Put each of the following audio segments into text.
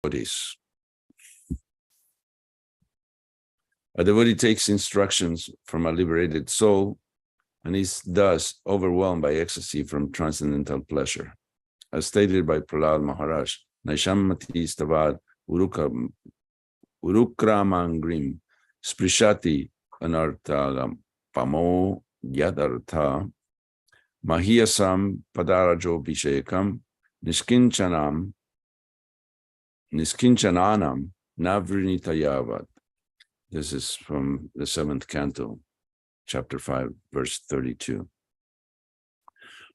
devotees. A devotee takes instructions from a liberated soul and is thus overwhelmed by ecstasy from transcendental pleasure. As stated by Prahlad Maharaj, Naishammati stavad urukramangrim sprishati anartagam pamo yadartha mahiyasam padarajo bhishekam niskinchananam navrinitayavat. This is from the 7th canto, chapter 5, verse 32.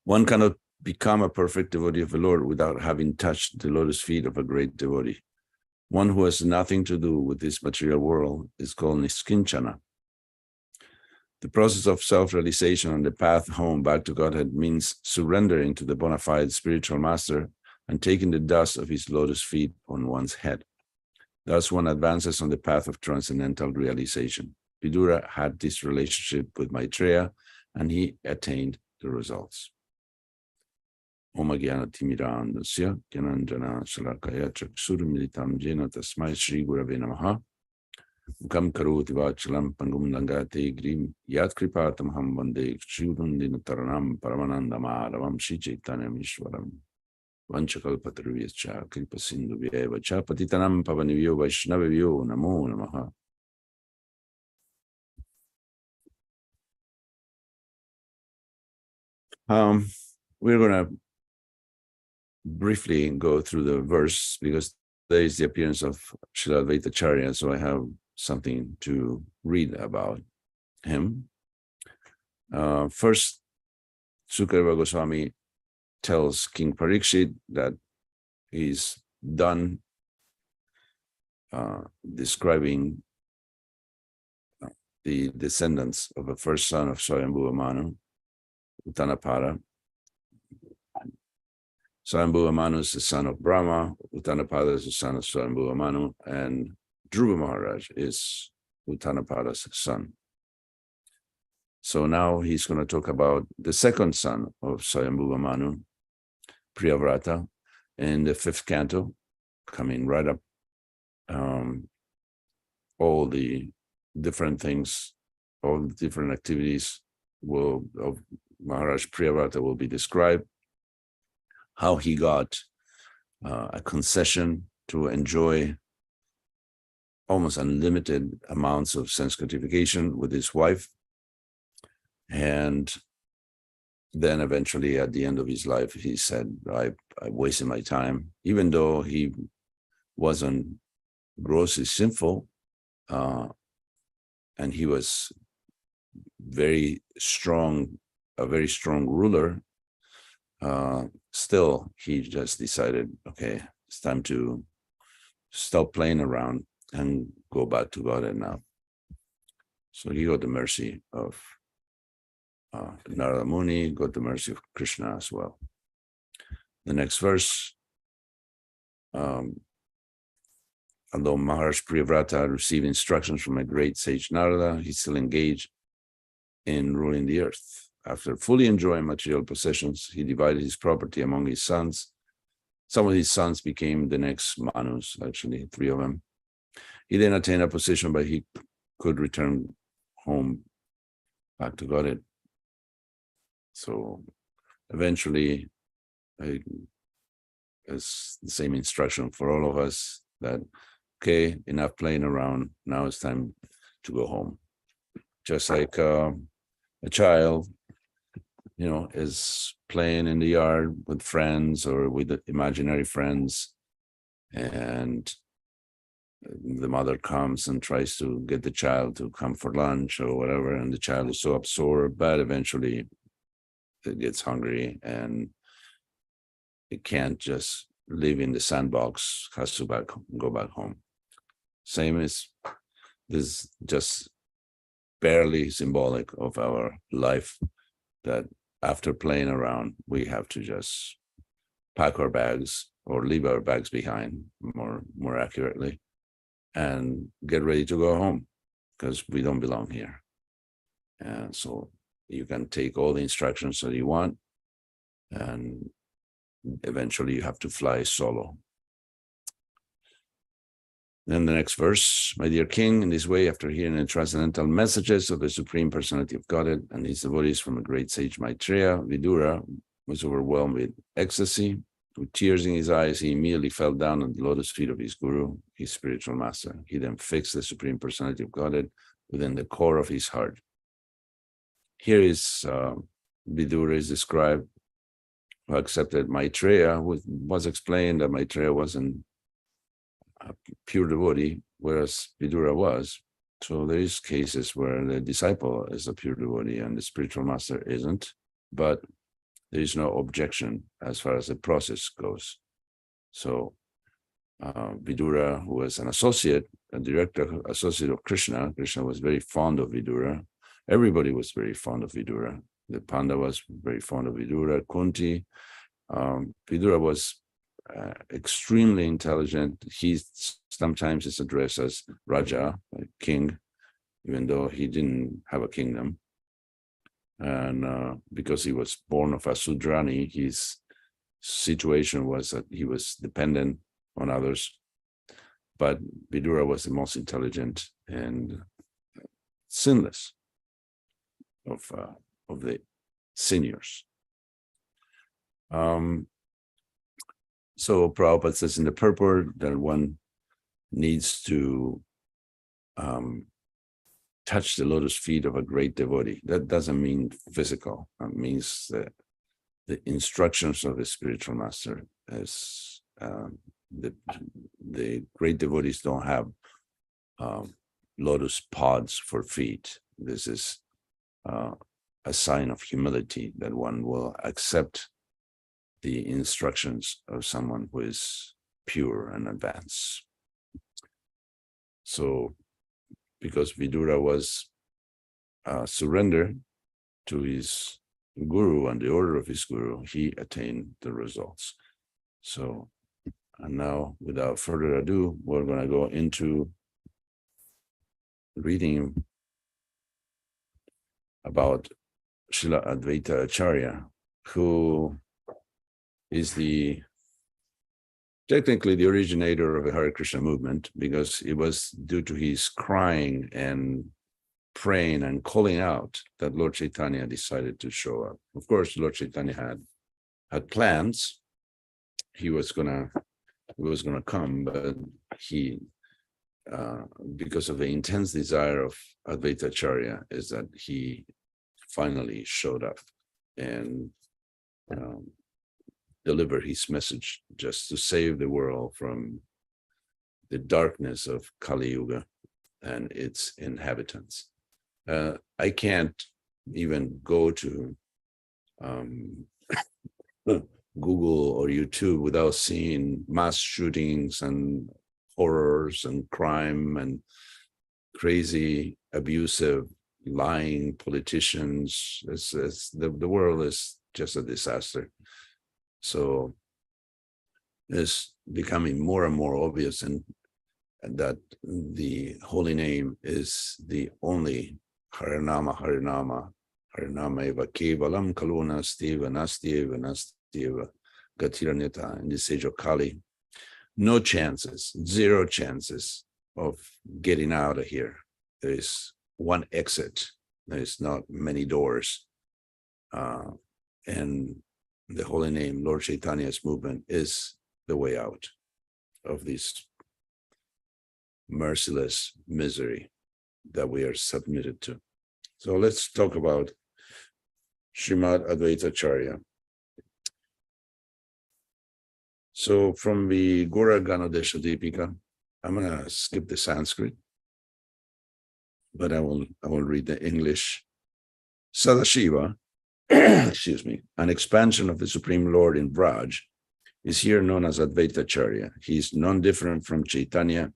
One cannot become a perfect devotee of the Lord without having touched the lotus feet of a great devotee. One who has nothing to do with this material world is called niskinchana. The process of self-realization on the path home back to Godhead means surrendering to the bona fide spiritual master and taking the dust of his lotus feet on one's head. Thus, one advances on the path of transcendental realization. Vidura had this relationship with Maitreya, and he attained the results. Om Jnana Timirandasya Jnananjana Shalakaya Chaksurmilitam Jena Tasmai Shri Gurave Namaha Mukam Karoti Vachalam Pangum Langate Grim Yat Kripatam Ham Vande Shurundina Taranam Paramanandamaravam Shri Chaitanya Mishwaram Vanchakalpatarvyascha Kripa Sindhu Vyeva Cha Patitanam Pavanivyo Vaishnavivyo Namo Namaha. We're going to briefly go through the verse because there is the appearance of Srila Advaita-Acarya, so I have something to read about him. First, Sukadeva Goswami tells King Parikshit that he's done describing the descendants of the first son of Swayambhuva Manu, Uttanapada. Swayambhuva Manu is the son of Brahma, Uttanapada is the son of Swayambhuva Manu, and Dhruva Maharaj is Uttanapada's son. So now he's going to talk about the second son of Swayambhuva Manu, Priyavrata, in the 5th canto, coming right up. All the different things, all the different activities of Maharaj Priyavrata will be described. How he got a concession to enjoy almost unlimited amounts of sense gratification with his wife. And then eventually at the end of his life, he said, I wasted my time, even though he wasn't grossly sinful, and he was a very strong ruler. Still, he just decided, okay, it's time to stop playing around and go back to Godhead now. So he got the mercy of Narada Muni, got the mercy of Krishna as well. The next verse, although Maharaj Priyavrata received instructions from a great sage Narada, he still engaged in ruling the earth. After fully enjoying material possessions, he divided his property among his sons. Some of his sons became the next Manus, actually, 3 of them. He then attained a position, but he could return home back to Godhead. So eventually, it's the same instruction for all of us that, okay, enough playing around. Now it's time to go home. Just like a child, is playing in the yard with friends or with imaginary friends, and the mother comes and tries to get the child to come for lunch or whatever, and the child is so absorbed, but eventually it gets hungry and it can't just live in the sandbox, has to go back home. Same as this, just barely symbolic of our life, that after playing around, we have to just pack our bags or leave our bags behind, more accurately, and get ready to go home because we don't belong here. And so you can take all the instructions that you want, and eventually you have to fly solo. Then the next verse, my dear king, in this way, after hearing the transcendental messages of the Supreme Personality of Godhead and his devotees from the great sage Maitreya, Vidura was overwhelmed with ecstasy. With tears in his eyes, he immediately fell down at the lotus feet of his guru, his spiritual master. He then fixed the Supreme Personality of Godhead within the core of his heart. Here is Vidura is described, who accepted Maitreya, was explained that Maitreya wasn't a pure devotee, whereas Vidura was. So there is cases where the disciple is a pure devotee and the spiritual master isn't, but there is no objection as far as the process goes. So Vidura, who was an associate, a direct associate of Krishna, Krishna was very fond of Vidura. Everybody was very fond of Vidura. The Pandavas were very fond of Vidura, Kunti. Vidura was extremely intelligent. He sometimes is addressed as Raja, like king, even though he didn't have a kingdom. And because he was born of a Sudrani, his situation was that he was dependent on others. But Vidura was the most intelligent and sinless of the seniors. So Prabhupada says in the purport that one needs to touch the lotus feet of a great devotee. That doesn't mean physical. It means that the instructions of the spiritual master, as the great devotees don't have lotus pods for feet. This is a sign of humility, that one will accept the instructions of someone who is pure and advanced. So, because Vidura was surrendered to his guru and the order of his guru, he attained the results. So, and now, without further ado, we're going to go into reading about Srila Advaita-Acarya, who is technically the originator of the Hare Krishna movement, because it was due to his crying and praying and calling out that Lord Chaitanya decided to show up. Of course, Lord Chaitanya had plans. He was gonna come, but he, because of the intense desire of Advaita-Acharya, is that he finally showed up and delivered his message just to save the world from the darkness of Kali Yuga and its inhabitants. I can't even go to Google or YouTube without seeing mass shootings and horrors and crime and crazy, abusive, lying politicians. The world is just a disaster. So it's becoming more and more obvious, and that the holy name is the only Harinama, Harinama, Harinama eva kevalam kaluna stiva nastiva nastiva gatiranita. In this age of Kali, no chances, zero chances of getting out of here. There is one exit. There is not many doors. And the holy name, Lord Chaitanya's movement, is the way out of this merciless misery that we are submitted to. So let's talk about Srimad Advaita-Acharya. So from the Gora Ganodesha Deepika, I'm going to skip the Sanskrit, but I will read the English. Sadashiva, excuse me, an expansion of the Supreme Lord in Vraj, is here known as Advaita-Acharya. He is non-different from Chaitanya.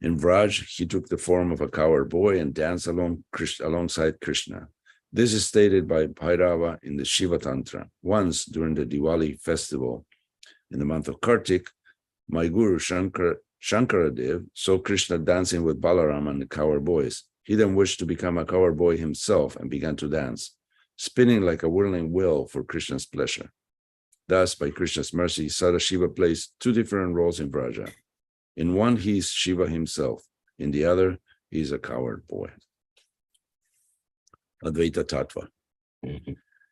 In Vraj, he took the form of a cowherd boy and danced alongside Krishna. This is stated by Bhairava in the Shiva Tantra. Once during the Diwali festival in the month of Kartik, my guru Shankaradev saw Krishna dancing with Balaram and the cowherd boys. He then wished to become a cowherd boy himself and began to dance, spinning like a whirling wheel for Krishna's pleasure. Thus, by Krishna's mercy, Sadashiva plays two different roles in Vraja. In one, he is Shiva himself. In the other, he is a coward boy. Advaita Tattva.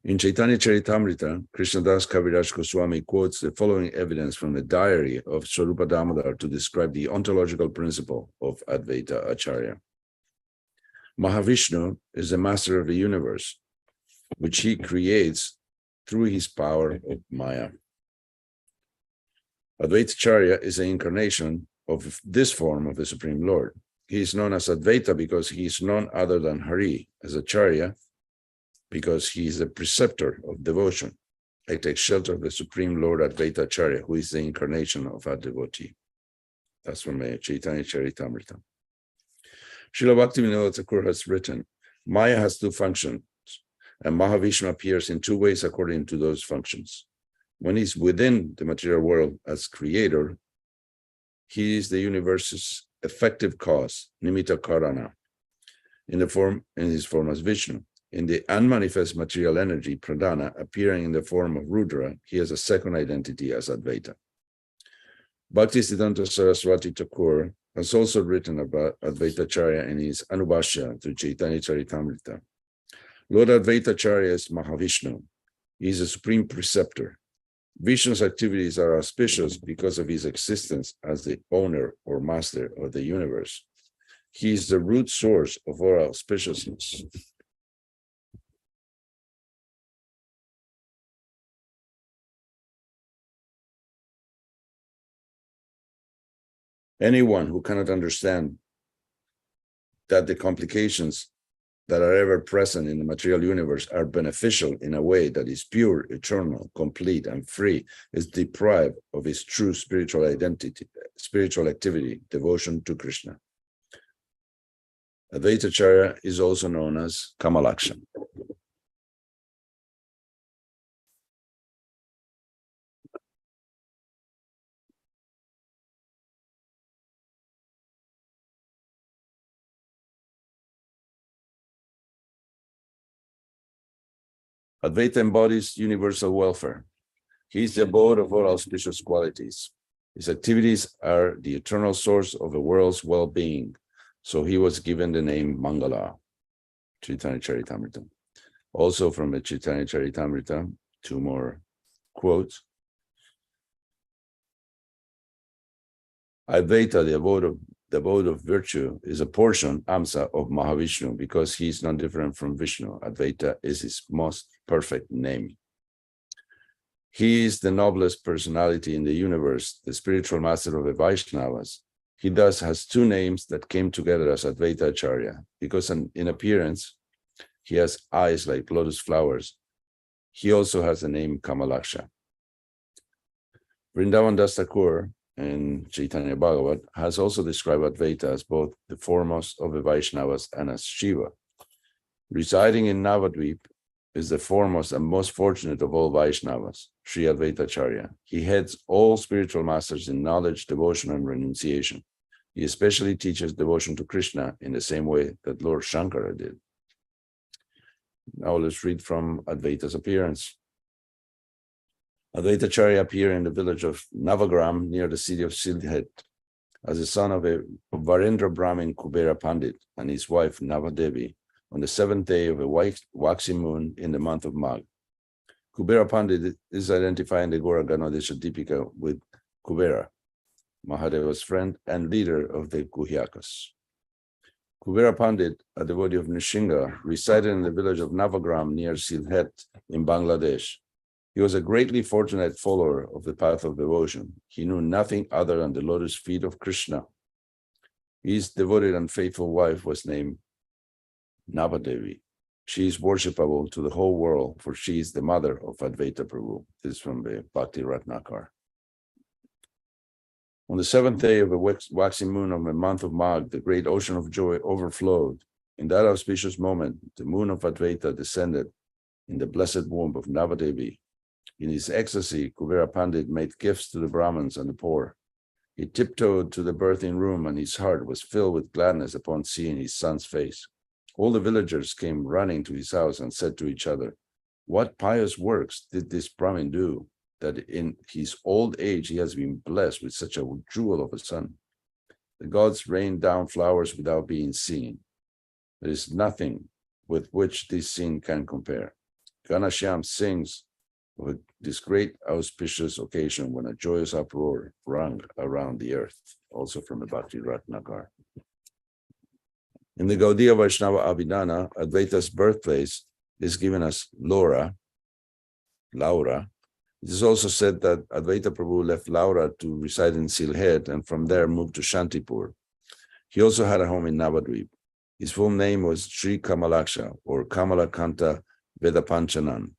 In Chaitanya Charitamrita, Krishnadas Kaviraj Goswami quotes the following evidence from the diary of Swarupa Damodar to describe the ontological principle of Advaita-Acarya. Mahavishnu is the master of the universe, which he creates through his power of Maya. Advaita-Acharya is an incarnation of this form of the Supreme Lord. He is known as Advaita because he is none other than Hari, as Acharya, because he is the preceptor of devotion. I take shelter of the Supreme Lord Advaita-Acharya, who is the incarnation of our devotee. That's from Chaitanya Charitamrita. Srila Bhaktivinoda Thakur has written, Maya has two functions, and Mahavishnu appears in two ways according to those functions. When he's within the material world as creator, he is the universe's effective cause, nimitta karana, in his form as Vishnu. In the unmanifest material energy, pradhana, appearing in the form of Rudra, he has a second identity as Advaita. Bhaktisiddhanta Saraswati Thakur has also written about Advaita-Acharya in his Anubhashya to Chaitanya Charitamrita. Lord Advaita-Acharya is Mahavishnu. He is a supreme preceptor. Vishnu's activities are auspicious because of his existence as the owner or master of the universe. He is the root source of all auspiciousness. Anyone who cannot understand that the complications that are ever present in the material universe are beneficial in a way that is pure, eternal, complete, and free is deprived of his true spiritual identity, spiritual activity, devotion to Krishna. Advaita-Acharya is also known as Kamalaksha. Advaita embodies universal welfare. He is the abode of all auspicious qualities. His activities are the eternal source of the world's well-being, so he was given the name Mangala, Chaitanya Charitamrita. Also from the Chaitanya Charitamrita, two more quotes. Advaita, the abode of virtue, is a portion, Amsa, of Mahavishnu, because he is not different from Vishnu. Advaita is his most perfect name. He is the noblest personality in the universe, the spiritual master of the Vaishnavas. He thus has two names that came together as Advaita-Acharya, because in appearance, he has eyes like lotus flowers. He also has the name Kamalaksha. Vrindavan Das Thakur in Chaitanya Bhagavat has also described Advaita as both the foremost of the Vaishnavas and as Shiva. Residing in Navadvip is the foremost and most fortunate of all Vaishnavas, Sri Advaita-Acharya. He heads all spiritual masters in knowledge, devotion, and renunciation. He especially teaches devotion to Krishna in the same way that Lord Shankara did. Now let's read from Advaita's appearance. Advaita-Acharya appeared in the village of Navagram near the city of Sylhet as the son of a Varendra Brahmin Kubera Pandit and his wife Navadevi on the seventh day of a waxy moon in the month of Magh. Kubera Pandit is identified in the Gora Ganodesha Deepika with Kubera, Mahadeva's friend and leader of the Guhyakas. Kubera Pandit, a devotee of Nishinga, resided in the village of Navagram near Sylhet in Bangladesh. He was a greatly fortunate follower of the path of devotion. He knew nothing other than the lotus feet of Krishna. His devoted and faithful wife was named Navadevi. She is worshipable to the whole world, for she is the mother of Advaita Prabhu. This is from the Bhakti Ratnakar. On the seventh day of the waxing moon of the month of Magh, the great ocean of joy overflowed. In that auspicious moment, the moon of Advaita descended in the blessed womb of Navadevi. In his ecstasy, Kubera Pandit made gifts to the Brahmins and the poor. He tiptoed to the birthing room, and his heart was filled with gladness upon seeing his son's face. All the villagers came running to his house and said to each other, "What pious works did this Brahmin do, that in his old age he has been blessed with such a jewel of a son?" The gods rain down flowers without being seen. There is nothing with which this scene can compare. Ganashyam sings of this great auspicious occasion when a joyous uproar rung around the earth, also from the Bhakti Ratnakar. In the Gaudiya Vaishnava Abhidhana, Advaita's birthplace is given as Laura. It is also said that Advaita Prabhu left Laura to reside in Silhet and from there moved to Shantipur. He also had a home in Navadvip. His full name was Sri Kamalaksha or Kamalakanta Vedapanchanan.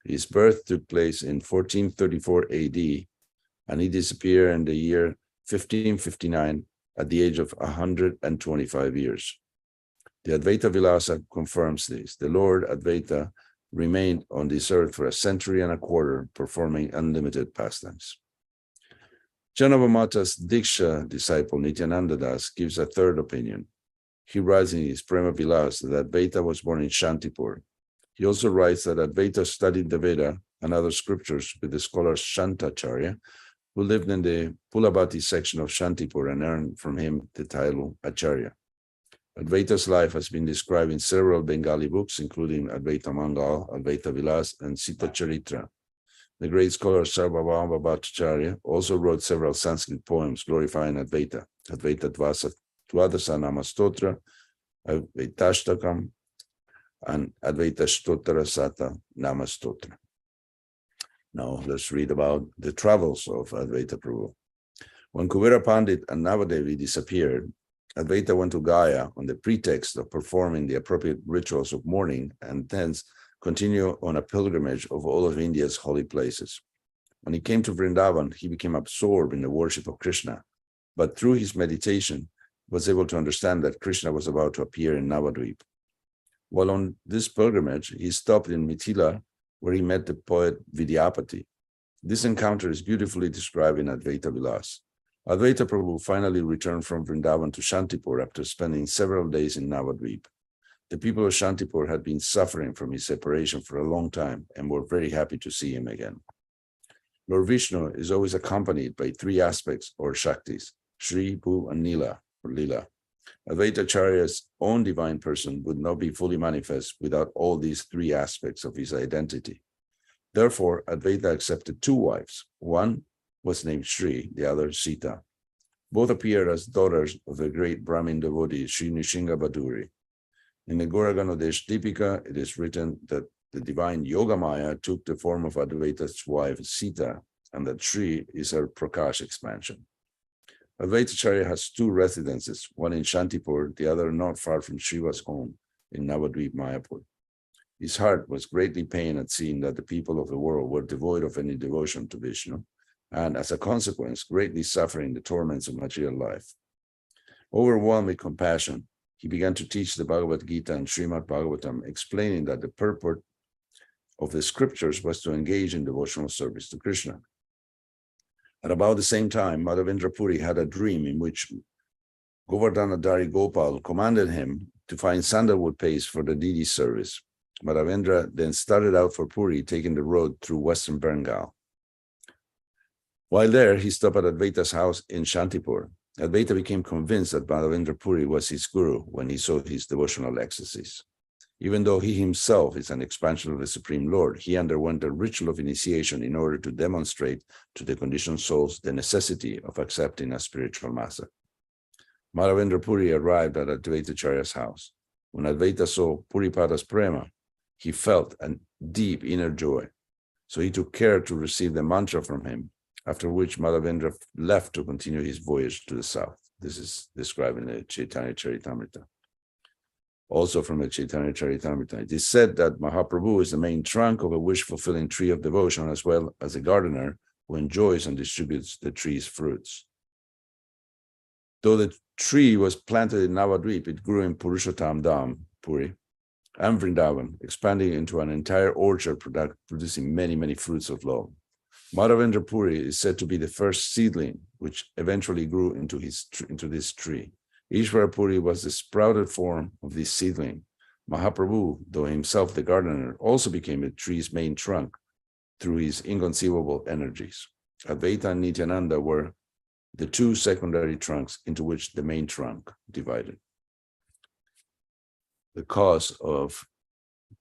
His birth took place in 1434 AD and he disappeared in the year 1559 at the age of 125 years. The Advaita Vilasa confirms this. The Lord Advaita remained on this earth for a century and a quarter, performing unlimited pastimes. Janavamata's Diksha disciple Nityananda Das gives a third opinion. He writes in his Prema Vilas that Advaita was born in Shantipur. He also writes that Advaita studied the Veda and other scriptures with the scholar Advaita-Acarya, who lived in the Pulabhati section of Shantipur and earned from him the title Acharya. Advaita's life has been described in several Bengali books, including Advaita Mangal, Advaita Vilas, and Sita Charitra. The great scholar Sarvatma Bhattacharya also wrote several Sanskrit poems glorifying Advaita, Advaita Dasa Namastotra, Advaitashtakam, and Advaita Stotra Sata Namastotra. Now let's read about the travels of Advaita Prabhu. When Kuvera Pandit and Navadevi disappeared, Advaita went to Gaya on the pretext of performing the appropriate rituals of mourning and thence continue on a pilgrimage of all of India's holy places. When he came to Vrindavan, he became absorbed in the worship of Krishna, but through his meditation, was able to understand that Krishna was about to appear in Navadvip. While on this pilgrimage, he stopped in Mithila, where he met the poet Vidyapati. This encounter is beautifully described in Advaita Vilas. Advaita Prabhu finally returned from Vrindavan to Shantipur after spending several days in Navadvip. The people of Shantipur had been suffering from his separation for a long time and were very happy to see him again. Lord Vishnu is always accompanied by three aspects or Shaktis, Shri, Bhu, and Nila, or Lila. Advaita-Acharya's own divine person would not be fully manifest without all these three aspects of his identity. Therefore, Advaita accepted two wives. One was named Shri, the other Sita. Both appeared as daughters of the great Brahmin devotee Sri Nishinga Baduri. In the Goraganodesh Dipika, it is written that the divine Yogamaya took the form of Advaita's wife Sita, and that Shri is her Prakash expansion. Advaita-Acharya has two residences, one in Shantipur, the other not far from Shiva's home in Navadvip, Mayapur. His heart was greatly pained at seeing that the people of the world were devoid of any devotion to Vishnu, and as a consequence, greatly suffering the torments of material life. Overwhelmed with compassion, he began to teach the Bhagavad Gita and Srimad Bhagavatam, explaining that the purport of the scriptures was to engage in devotional service to Krishna. At about the same time, Madhavendra Puri had a dream in which Govardhanadhari Gopal commanded him to find sandalwood paste for the deity service. Madhavendra then started out for Puri, taking the road through western Bengal. While there, he stopped at Advaita's house in Shantipur. Advaita became convinced that Madhavendra Puri was his guru when he saw his devotional ecstasies. Even though he himself is an expansion of the Supreme Lord, he underwent a ritual of initiation in order to demonstrate to the conditioned souls the necessity of accepting a spiritual master. Madhavendra Puri arrived at Advaita-Acharya's house. When Advaita saw Puripada's prema, he felt a deep inner joy. So he took care to receive the mantra from him, after which Madhavendra left to continue his voyage to the south. This is described in the Chaitanya Charitamrita. Also from the Chaitanya Charitamrita, it is said that Mahaprabhu is the main trunk of a wish-fulfilling tree of devotion, as well as a gardener who enjoys and distributes the tree's fruits. Though the tree was planted in Navadvip, it grew in Purushottam Dham, Puri, and Vrindavan, expanding into an entire orchard producing many, many fruits of love. Madhavendra Puri is said to be the first seedling, which eventually grew into this tree. Ishvara Puri was the sprouted form of this seedling. Mahaprabhu, though himself the gardener, also became the tree's main trunk through his inconceivable energies. Advaita and Nityananda were the two secondary trunks into which the main trunk divided. The cause of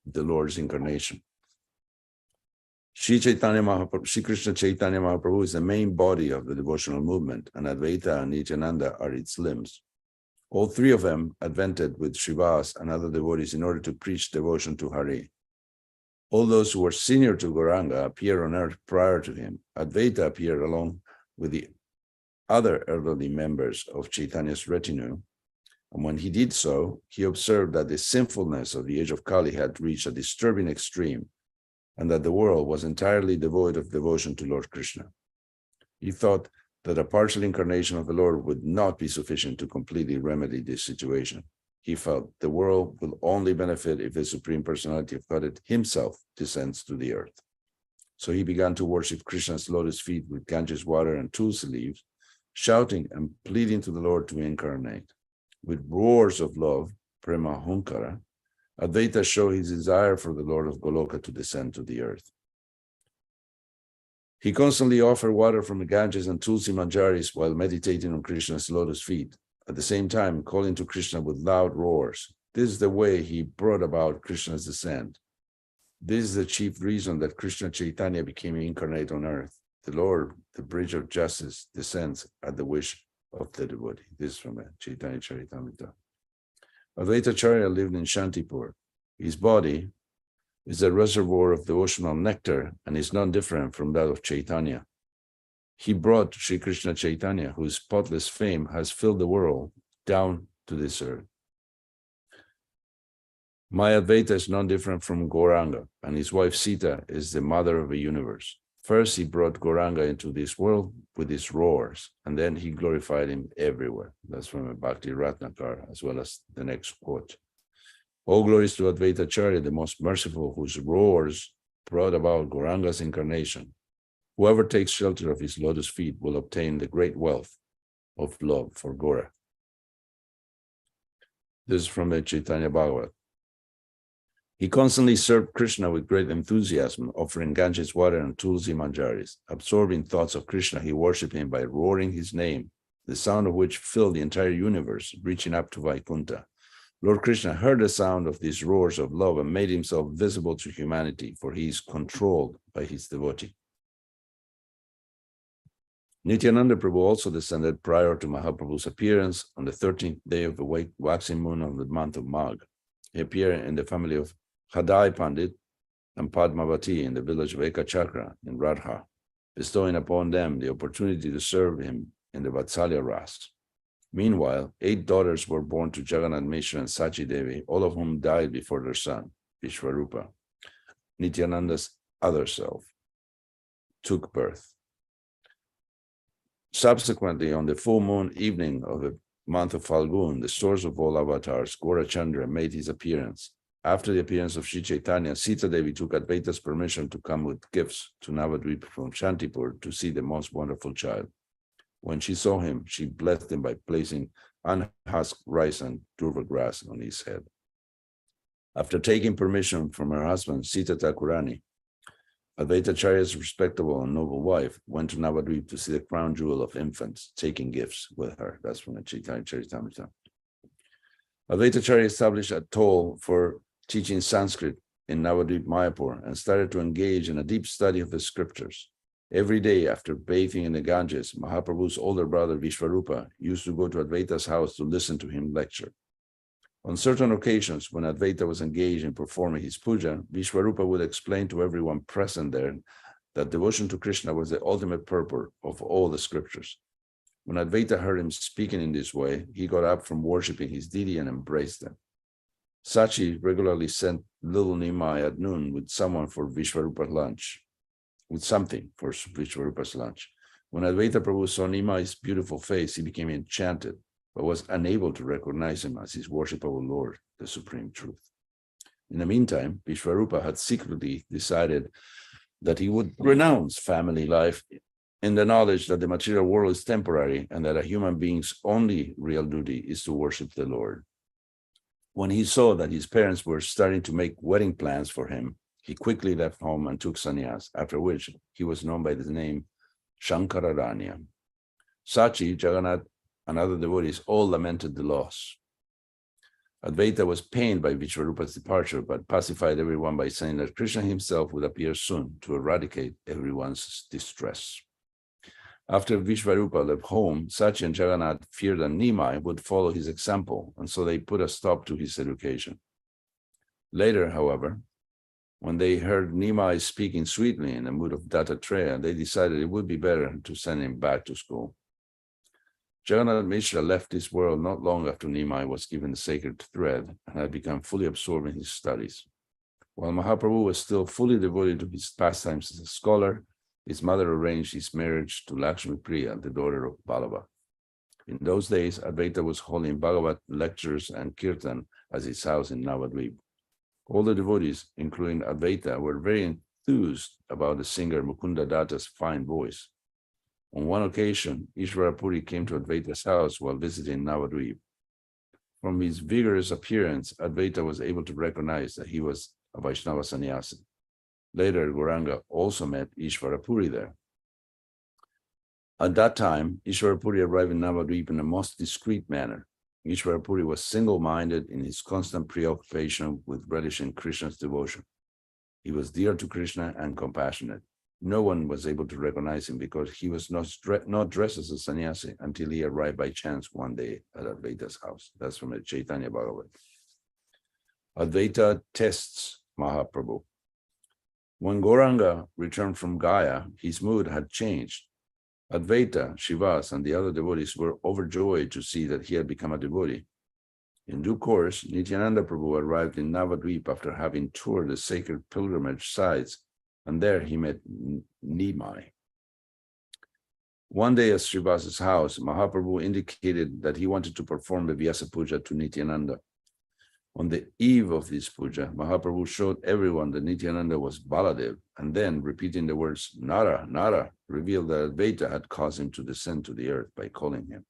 the Lord's incarnation. Sri Krishna Chaitanya Mahaprabhu is the main body of the devotional movement, and Advaita and Nityananda are its limbs. All three of them advented with Srivas and other devotees in order to preach devotion to Hari. All those who were senior to Gauranga appeared on earth prior to him. Advaita appeared along with the other elderly members of Chaitanya's retinue, and when he did so, he observed that the sinfulness of the age of Kali had reached a disturbing extreme, and that the world was entirely devoid of devotion to Lord Krishna. He thought that a partial incarnation of the Lord would not be sufficient to completely remedy this situation. He felt the world will only benefit if the Supreme Personality of Godhead himself descends to the earth. So he began to worship Krishna's lotus feet with Ganges water and tulsi leaves, shouting and pleading to the Lord to incarnate. With roars of love, prema hunkara, Advaita showed his desire for the Lord of Goloka to descend to the earth. He constantly offered water from the Ganges and Tulsi Manjaris while meditating on Krishna's lotus feet, at the same time calling to Krishna with loud roars. This is the way he brought about Krishna's descent. This is the chief reason that Krishna Chaitanya became incarnate on earth. The Lord, the bridge of justice, descends at the wish of the devotee. This is from Chaitanya Charitamrita. Advaita-Acarya lived in Shantipur. His body is a reservoir of devotional nectar and is not different from that of Chaitanya. He brought Sri Krishna Chaitanya, whose spotless fame has filled the world, down to this earth. My Advaita is not different from Gauranga, and his wife Sita is the mother of the universe. First, he brought Gauranga into this world with his roars, and then he glorified him everywhere. That's from a Bhakti Ratnakar, as well as the next quote. All glories to Advaita-Acharya, the most merciful, whose roars brought about Gauranga's incarnation. Whoever takes shelter of his lotus feet will obtain the great wealth of love for Gaura. This is from the Chaitanya Bhagavat. He constantly served Krishna with great enthusiasm, offering Ganges water and tulsi manjaris. Absorbing thoughts of Krishna, he worshipped him by roaring his name, the sound of which filled the entire universe, reaching up to Vaikuntha. Lord Krishna heard the sound of these roars of love and made himself visible to humanity, for he is controlled by his devotee. Nityananda Prabhu also descended prior to Mahaprabhu's appearance on the 13th day of the waxing moon of the month of Magh. He appeared in the family of Hadai Pandit and Padmavati in the village of Ekachakra in Radha, bestowing upon them the opportunity to serve him in the Vatsalya Ras. Meanwhile, 8 daughters were born to Jagannath Mishra and Sachi Devi, all of whom died before their son, Vishwarupa. Nityananda's other self took birth. Subsequently, on the full moon evening of the month of Falgun, the source of all avatars, Gaurachandra, made his appearance. After the appearance of Sri Chaitanya, Sita Devi took Advaita's permission to come with gifts to Navadvip from Shantipur to see the most wonderful child. When she saw him, she blessed him by placing unhusked rice and durva grass on his head. After taking permission from her husband, Sita Thakurani, Advaita-Acharya's respectable and noble wife went to Navadvip to see the crown jewel of infants, taking gifts with her. That's from the Chaitanya Charitamrita. Advaita-Acharya established a toll for teaching Sanskrit in Navadvip, Mayapur, and started to engage in a deep study of the scriptures. Every day after bathing in the Ganges, Mahaprabhu's older brother Vishwarupa used to go to Advaita's house to listen to him lecture. On certain occasions, when Advaita was engaged in performing his puja, Vishwarupa would explain to everyone present there that devotion to Krishna was the ultimate purport of all the scriptures. When Advaita heard him speaking in this way, he got up from worshipping his deity and embraced them. Sachi regularly sent little Nimai at noon with something for Vishwarupa's lunch. When Advaita Prabhu saw Nimai's beautiful face, he became enchanted, but was unable to recognize him as his worshipable Lord, the Supreme Truth. In the meantime, Vishwarupa had secretly decided that he would renounce family life in the knowledge that the material world is temporary and that a human being's only real duty is to worship the Lord. When he saw that his parents were starting to make wedding plans for him, he quickly left home and took sannyas, after which he was known by the name Shankararanya. Sachi, Jagannath, and other devotees all lamented the loss. Advaita was pained by Vishvarupa's departure, but pacified everyone by saying that Krishna himself would appear soon to eradicate everyone's distress. After Vishvarupa left home, Sachi and Jagannath feared that Nimai would follow his example, and so they put a stop to his education. Later, however, when they heard Nimai speaking sweetly in the mood of Dattatreya, they decided it would be better to send him back to school. Jagannath Mishra left this world not long after Nimai was given the sacred thread and had become fully absorbed in his studies. While Mahaprabhu was still fully devoted to his pastimes as a scholar, his mother arranged his marriage to Lakshmi Priya, the daughter of Balaba. In those days, Advaita was holding Bhagavat lectures and kirtan at his house in Navadvip. All the devotees, including Advaita, were very enthused about the singer Mukunda Datta's fine voice. On one occasion, Ishvara Puri came to Advaita's house while visiting Navadvip. From his vigorous appearance, Advaita was able to recognize that he was a Vaishnava sannyasi. Later, Gauranga also met Ishvara Puri there. At that time, Ishvara Puri arrived in Navadvip in a most discreet manner. Ishvara Puri was single-minded in his constant preoccupation with relishing Krishna's devotion. He was dear to Krishna and compassionate. No one was able to recognize him because he was not dressed as a sannyasi until he arrived by chance one day at Advaita's house. That's from the Chaitanya Bhagavat. Advaita tests Mahaprabhu. When Gauranga returned from Gaya, his mood had changed. Advaita, Shivas, and the other devotees were overjoyed to see that he had become a devotee. In due course, Nityananda Prabhu arrived in Navadvip after having toured the sacred pilgrimage sites, and there he met Nimai. One day at Srivas's house, Mahaprabhu indicated that he wanted to perform the Vyasa Puja to Nityananda. On the eve of this puja, Mahaprabhu showed everyone that Nityananda was Baladev, and then, repeating the words Nara, Nara, revealed that Advaita had caused him to descend to the earth by calling him.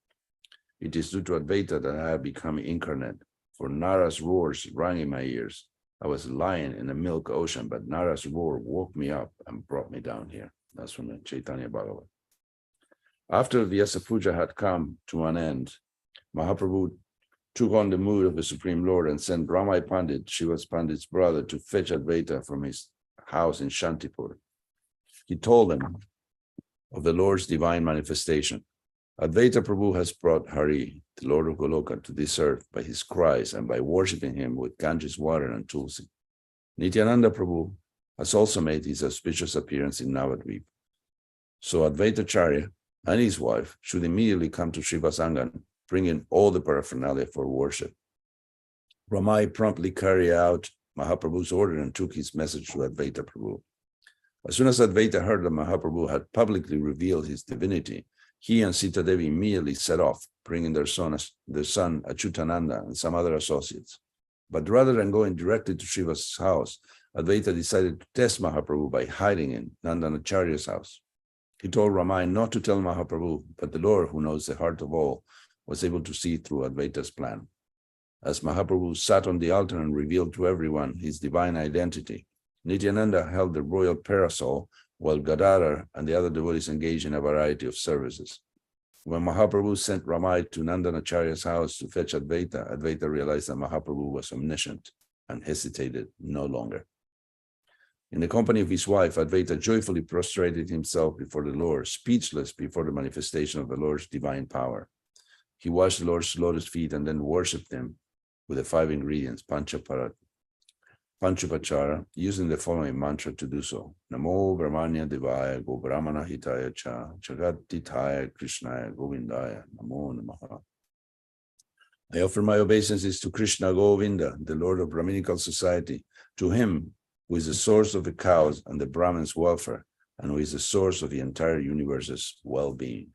It is due to Advaita that I have become incarnate, for Nara's roars rang in my ears. I was lying in a milk ocean, but Nara's roar woke me up and brought me down here. That's from the Chaitanya Bhagavat. After Vyasa Puja had come to an end, Mahaprabhu took on the mood of the Supreme Lord and sent Ramai Pandit, Shiva's Pandit's brother, to fetch Advaita from his house in Shantipur. He told him of the Lord's divine manifestation. Advaita Prabhu has brought Hari, the Lord of Goloka, to this earth by his cries and by worshipping him with Ganges water and tulsi. Nityananda Prabhu has also made his auspicious appearance in Navadvip. So Advaita-Acharya and his wife should immediately come to Srivasangan, bringing all the paraphernalia for worship. Ramai promptly carried out Mahaprabhu's order and took his message to Advaita Prabhu. As soon as Advaita heard that Mahaprabhu had publicly revealed his divinity, he and Sita Devi immediately set off, bringing their son Achyutananda and some other associates. But rather than going directly to Shiva's house, Advaita decided to test Mahaprabhu by hiding in Nandanacharya's house. He told Ramai not to tell Mahaprabhu, but the Lord, who knows the heart of all, was able to see through Advaita's plan. As Mahaprabhu sat on the altar and revealed to everyone his divine identity, Nityananda held the royal parasol, while Gadadhar and the other devotees engaged in a variety of services. When Mahaprabhu sent Ramai to Nandanacharya's house to fetch Advaita, Advaita realized that Mahaprabhu was omniscient and hesitated no longer. In the company of his wife, Advaita joyfully prostrated himself before the Lord, speechless before the manifestation of the Lord's divine power. He washed the Lord's lotus feet and then worshipped him with the 5 ingredients, Panchupachara, using the following mantra to do so. Namo Brahmanya Devaya Go Brahmana Hitaya Cha Jagatitaya Krishnaya Govindaya Namo Namaha. I offer my obeisances to Krishna Govinda, the Lord of Brahminical society, to him who is the source of the cows and the Brahman's welfare, and who is the source of the entire universe's well-being.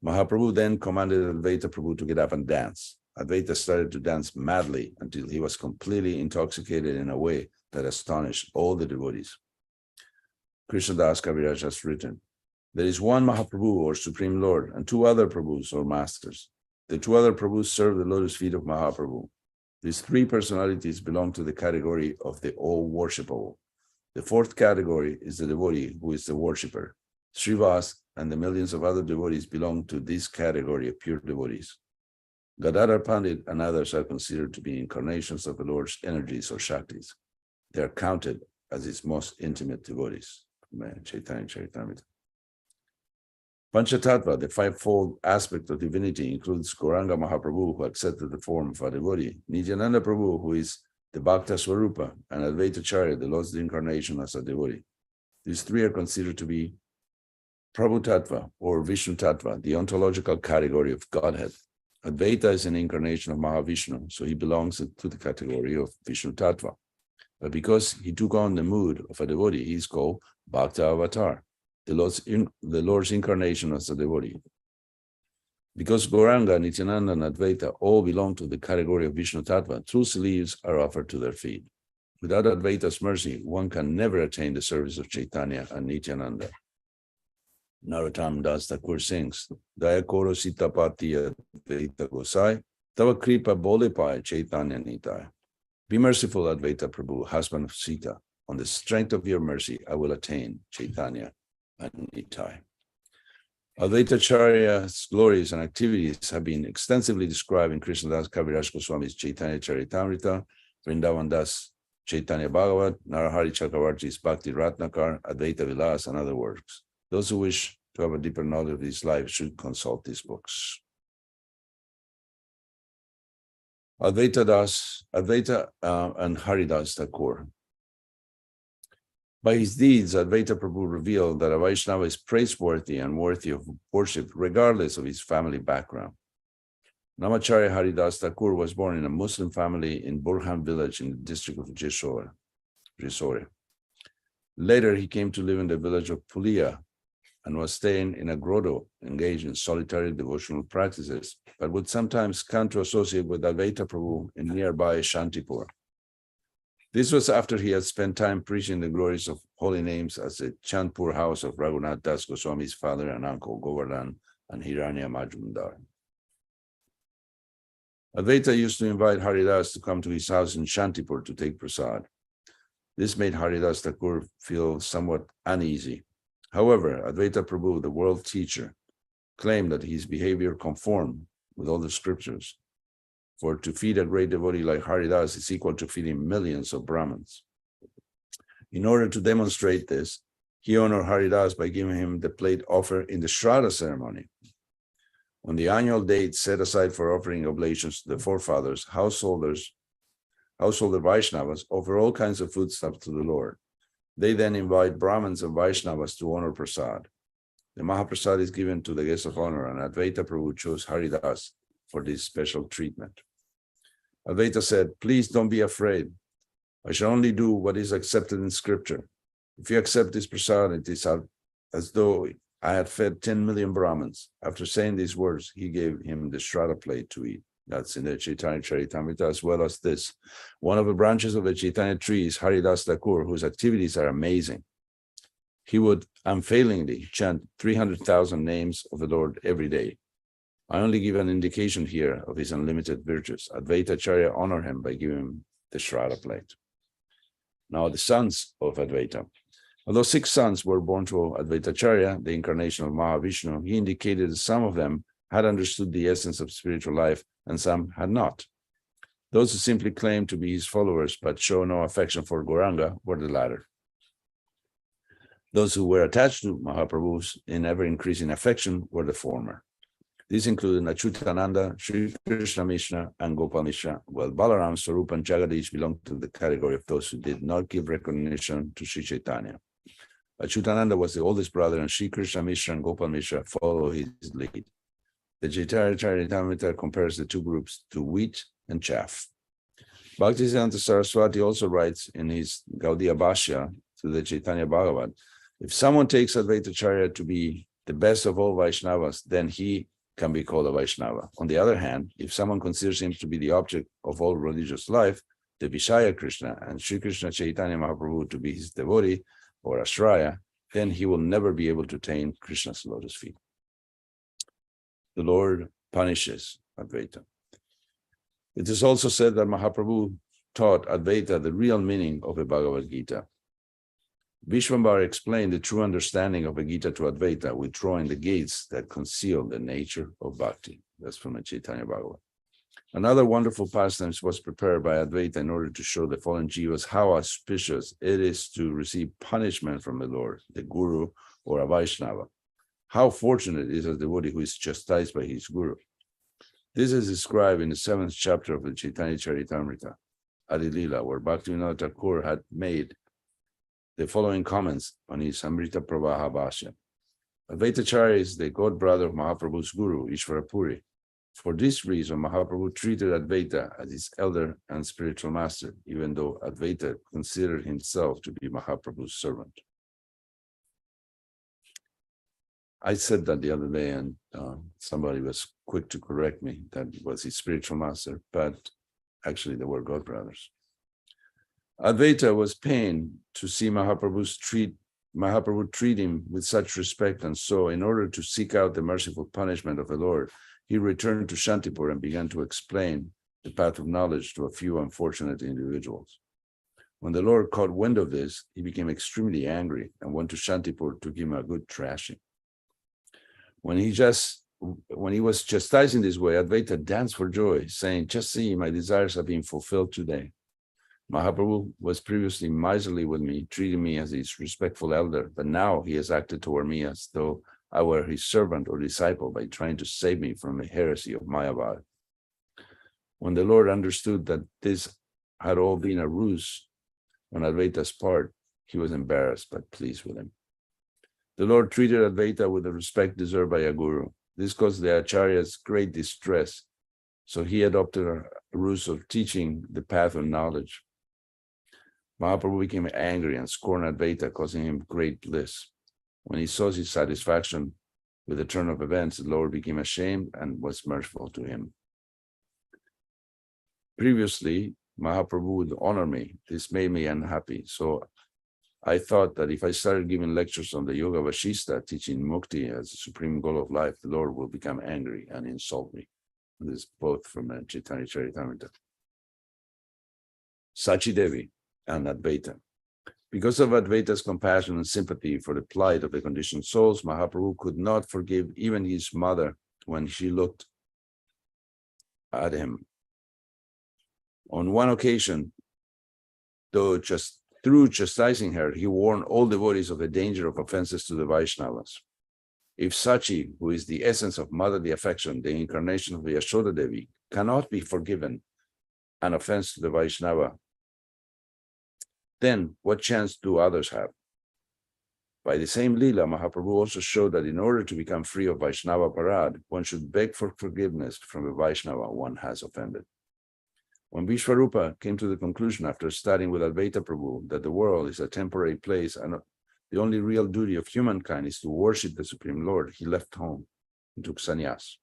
Mahaprabhu then commanded Advaita Prabhu to get up and dance. Advaita started to dance madly until he was completely intoxicated in a way that astonished all the devotees. Krishnadas Kaviraj has written, there is one Mahaprabhu or Supreme Lord and 2 other Prabhus or Masters. The 2 other Prabhus serve the lotus feet of Mahaprabhu. These 3 personalities belong to the category of the all-worshipable. The 4th category is the devotee who is the worshipper. Srivas and the millions of other devotees belong to this category of pure devotees. Gadadhar Pandit and others are considered to be incarnations of the Lord's energies or Shaktis. They are counted as his most intimate devotees. Chaitanya Charitamrita. Panchatattva, the fivefold aspect of divinity, includes Gauranga Mahaprabhu, who accepted the form of a devotee, Nityananda Prabhu, who is the Bhakta Swarupa, and Advaita-Acharya, the Lord's incarnation as a devotee. These three are considered to be Prabhu Tattva or Vishnu Tattva, the ontological category of Godhead. Advaita is an incarnation of Mahavishnu, so he belongs to the category of Vishnu Tattva. But because he took on the mood of a devotee, he is called Bhakta Avatar, the Lord's incarnation as a devotee. Because Gauranga, Nityananda, and Advaita all belong to the category of Vishnu Tattva, truce leaves are offered to their feet. Without Advaita's mercy, one can never attain the service of Chaitanya and Nityananda. Narottam Das Thakur sings, Daya Koro Sitapati Advaita Gosai, Tava Kripa Bole Pai Chaitanya Nitai. Be merciful, Advaita Prabhu, husband of Sita. On the strength of your mercy, I will attain Chaitanya and Nitai. Advaita-Acharya's glories and activities have been extensively described in Krishnadas Kaviraj Goswami's Chaitanya Charitamrita, Vrindavan Das Chaitanya Bhagavat, Narahari Chakravarti's Bhakti Ratnakar, Advaita Vilas, and other works. Those who wish to have a deeper knowledge of his life should consult these books. Advaita and Haridas Thakur. By his deeds, Advaita Prabhu revealed that a Vaishnava is praiseworthy and worthy of worship, regardless of his family background. Namacharya Haridas Thakur was born in a Muslim family in Burhan village in the district of Jessore. Later, he came to live in the village of Pulia and was staying in a grotto, engaged in solitary devotional practices, but would sometimes come to associate with Advaita Prabhu in nearby Shantipur. This was after he had spent time preaching the glories of holy names at the Chandpur house of Raghunath Das Goswami's father and uncle, Govardhan and Hiranya Majumdar. Advaita used to invite Haridas to come to his house in Shantipur to take prasad. This made Haridas Thakur feel somewhat uneasy. However, Advaita Prabhu, the world teacher, claimed that his behavior conformed with all the scriptures. For to feed a great devotee like Haridas is equal to feeding millions of Brahmins. In order to demonstrate this, he honored Haridas by giving him the plate offered in the Shraddha ceremony. On the annual date set aside for offering oblations to the forefathers, householder Vaishnavas offer all kinds of foodstuffs to the Lord. They then invite Brahmins and Vaishnavas to honor prasad. The Mahaprasad is given to the guests of honor, and Advaita Prabhu chose Haridas for this special treatment. Advaita said, "Please don't be afraid. I shall only do what is accepted in scripture. If you accept this prasad, it is as though I had fed 10 million Brahmins." After saying these words, he gave him the Shraddha plate to eat. That's in the Chaitanya Charitamrita, as well as this. One of the branches of the Chaitanya tree is Haridas Thakur, whose activities are amazing. He would unfailingly chant 300,000 names of the Lord every day. I only give an indication here of his unlimited virtues. Advaita-Acharya honored him by giving him the Shraddha plate. Now, the sons of Advaita. Although 6 sons were born to Advaita-Acharya, the incarnation of Mahavishnu, he indicated that some of them had understood the essence of spiritual life and some had not. Those who simply claimed to be his followers but show no affection for Gauranga were the latter. Those who were attached to Mahaprabhu's in ever-increasing affection were the former. These included Achyutananda, Sri Krishna Mishra, and Gopal Mishra, while Balaram, Swarup, and Jagadish belonged to the category of those who did not give recognition to Sri Chaitanya. Achyutananda was the oldest brother, and Sri Krishna Mishra and Gopal Mishra followed his lead. The Chaitanya Charitamrita compares the two groups to wheat and chaff. Bhaktisiddhanta Saraswati also writes in his Gaudiya Bhashya to the Chaitanya Bhagavat, if someone takes Advaita-Acharya to be the best of all Vaishnavas, then he can be called a Vaishnava. On the other hand, if someone considers him to be the object of all religious life, the Vishaya Krishna, and Sri Krishna Chaitanya Mahaprabhu to be his devotee or Ashraya, then he will never be able to attain Krishna's lotus feet. The Lord punishes Advaita. It is also said that Mahaprabhu taught Advaita the real meaning of the Bhagavad Gita. Vishwambara explained the true understanding of the Gita to Advaita, withdrawing the gates that conceal the nature of bhakti. That's from the Chaitanya Bhagavad. Another wonderful pastime was prepared by Advaita in order to show the fallen jivas how auspicious it is to receive punishment from the Lord, the Guru, or a Vaishnava. How fortunate is a devotee who is chastised by his Guru. This is described in the 7th chapter of the Chaitanya Charitamrita, Adi Lila, where Bhaktivinoda Thakur had made the following comments on his Amrita Pravaha Bhashya. Advaita-Acharya is the god brother of Mahaprabhu's Guru, Ishvara Puri. For this reason, Mahaprabhu treated Advaita as his elder and spiritual master, even though Advaita considered himself to be Mahaprabhu's servant. I said that the other day, and somebody was quick to correct me that it was his spiritual master, but actually they were god brothers. Advaita was pained to see Mahaprabhu treat him with such respect, and so, in order to seek out the merciful punishment of the Lord, he returned to Shantipur and began to explain the path of knowledge to a few unfortunate individuals. When the Lord caught wind of this, he became extremely angry and went to Shantipur to give him a good thrashing. When he was chastised in this way, Advaita danced for joy, saying, "Just see, my desires have been fulfilled today. Mahaprabhu was previously miserly with me, treating me as his respectful elder, but now he has acted toward me as though I were his servant or disciple by trying to save me from the heresy of Mayavad." When the Lord understood that this had all been a ruse on Advaita's part, he was embarrassed but pleased with him. The Lord treated Advaita with the respect deserved by a guru. This caused the Acharya's great distress, so he adopted a ruse of teaching the path of knowledge. Mahaprabhu became angry and scorned Advaita, causing him great bliss. When he saw his satisfaction with the turn of events, the Lord became ashamed and was merciful to him. Previously, Mahaprabhu would honor me. This made me unhappy. So I thought that if I started giving lectures on the Yoga Vashista, teaching Mukti as the supreme goal of life, the Lord will become angry and insult me. This is both from Chaitanya Charitamrita. Sachi Devi and Advaita. Because of Advaita's compassion and sympathy for the plight of the conditioned souls, Mahaprabhu could not forgive even his mother when she looked at him. On one occasion, through chastising her, he warned all devotees of the danger of offenses to the Vaishnavas. If Sachi, who is the essence of motherly affection, the incarnation of the Yashoda Devi, cannot be forgiven an offense to the Vaishnava, then what chance do others have? By the same Leela, Mahaprabhu also showed that in order to become free of Vaishnava Parad, one should beg for forgiveness from the Vaishnava one has offended. When Vishvarupa came to the conclusion after studying with Advaita Prabhu that the world is a temporary place and the only real duty of humankind is to worship the Supreme Lord, he left home and took sannyas.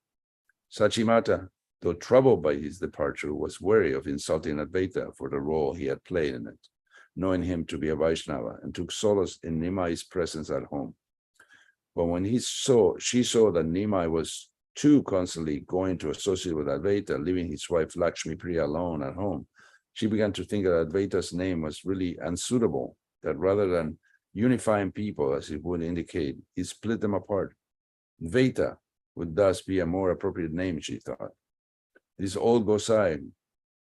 Sachimata, though troubled by his departure, was wary of insulting Advaita for the role he had played in it, knowing him to be a Vaishnava, and took solace in Nimai's presence at home. But when she saw that Nimai was too constantly going to associate with Advaita, leaving his wife Lakshmi Priya alone at home, she began to think that Advaita's name was really unsuitable, that rather than unifying people, as it would indicate, he split them apart. Advaita would thus be a more appropriate name, she thought. This old Gosai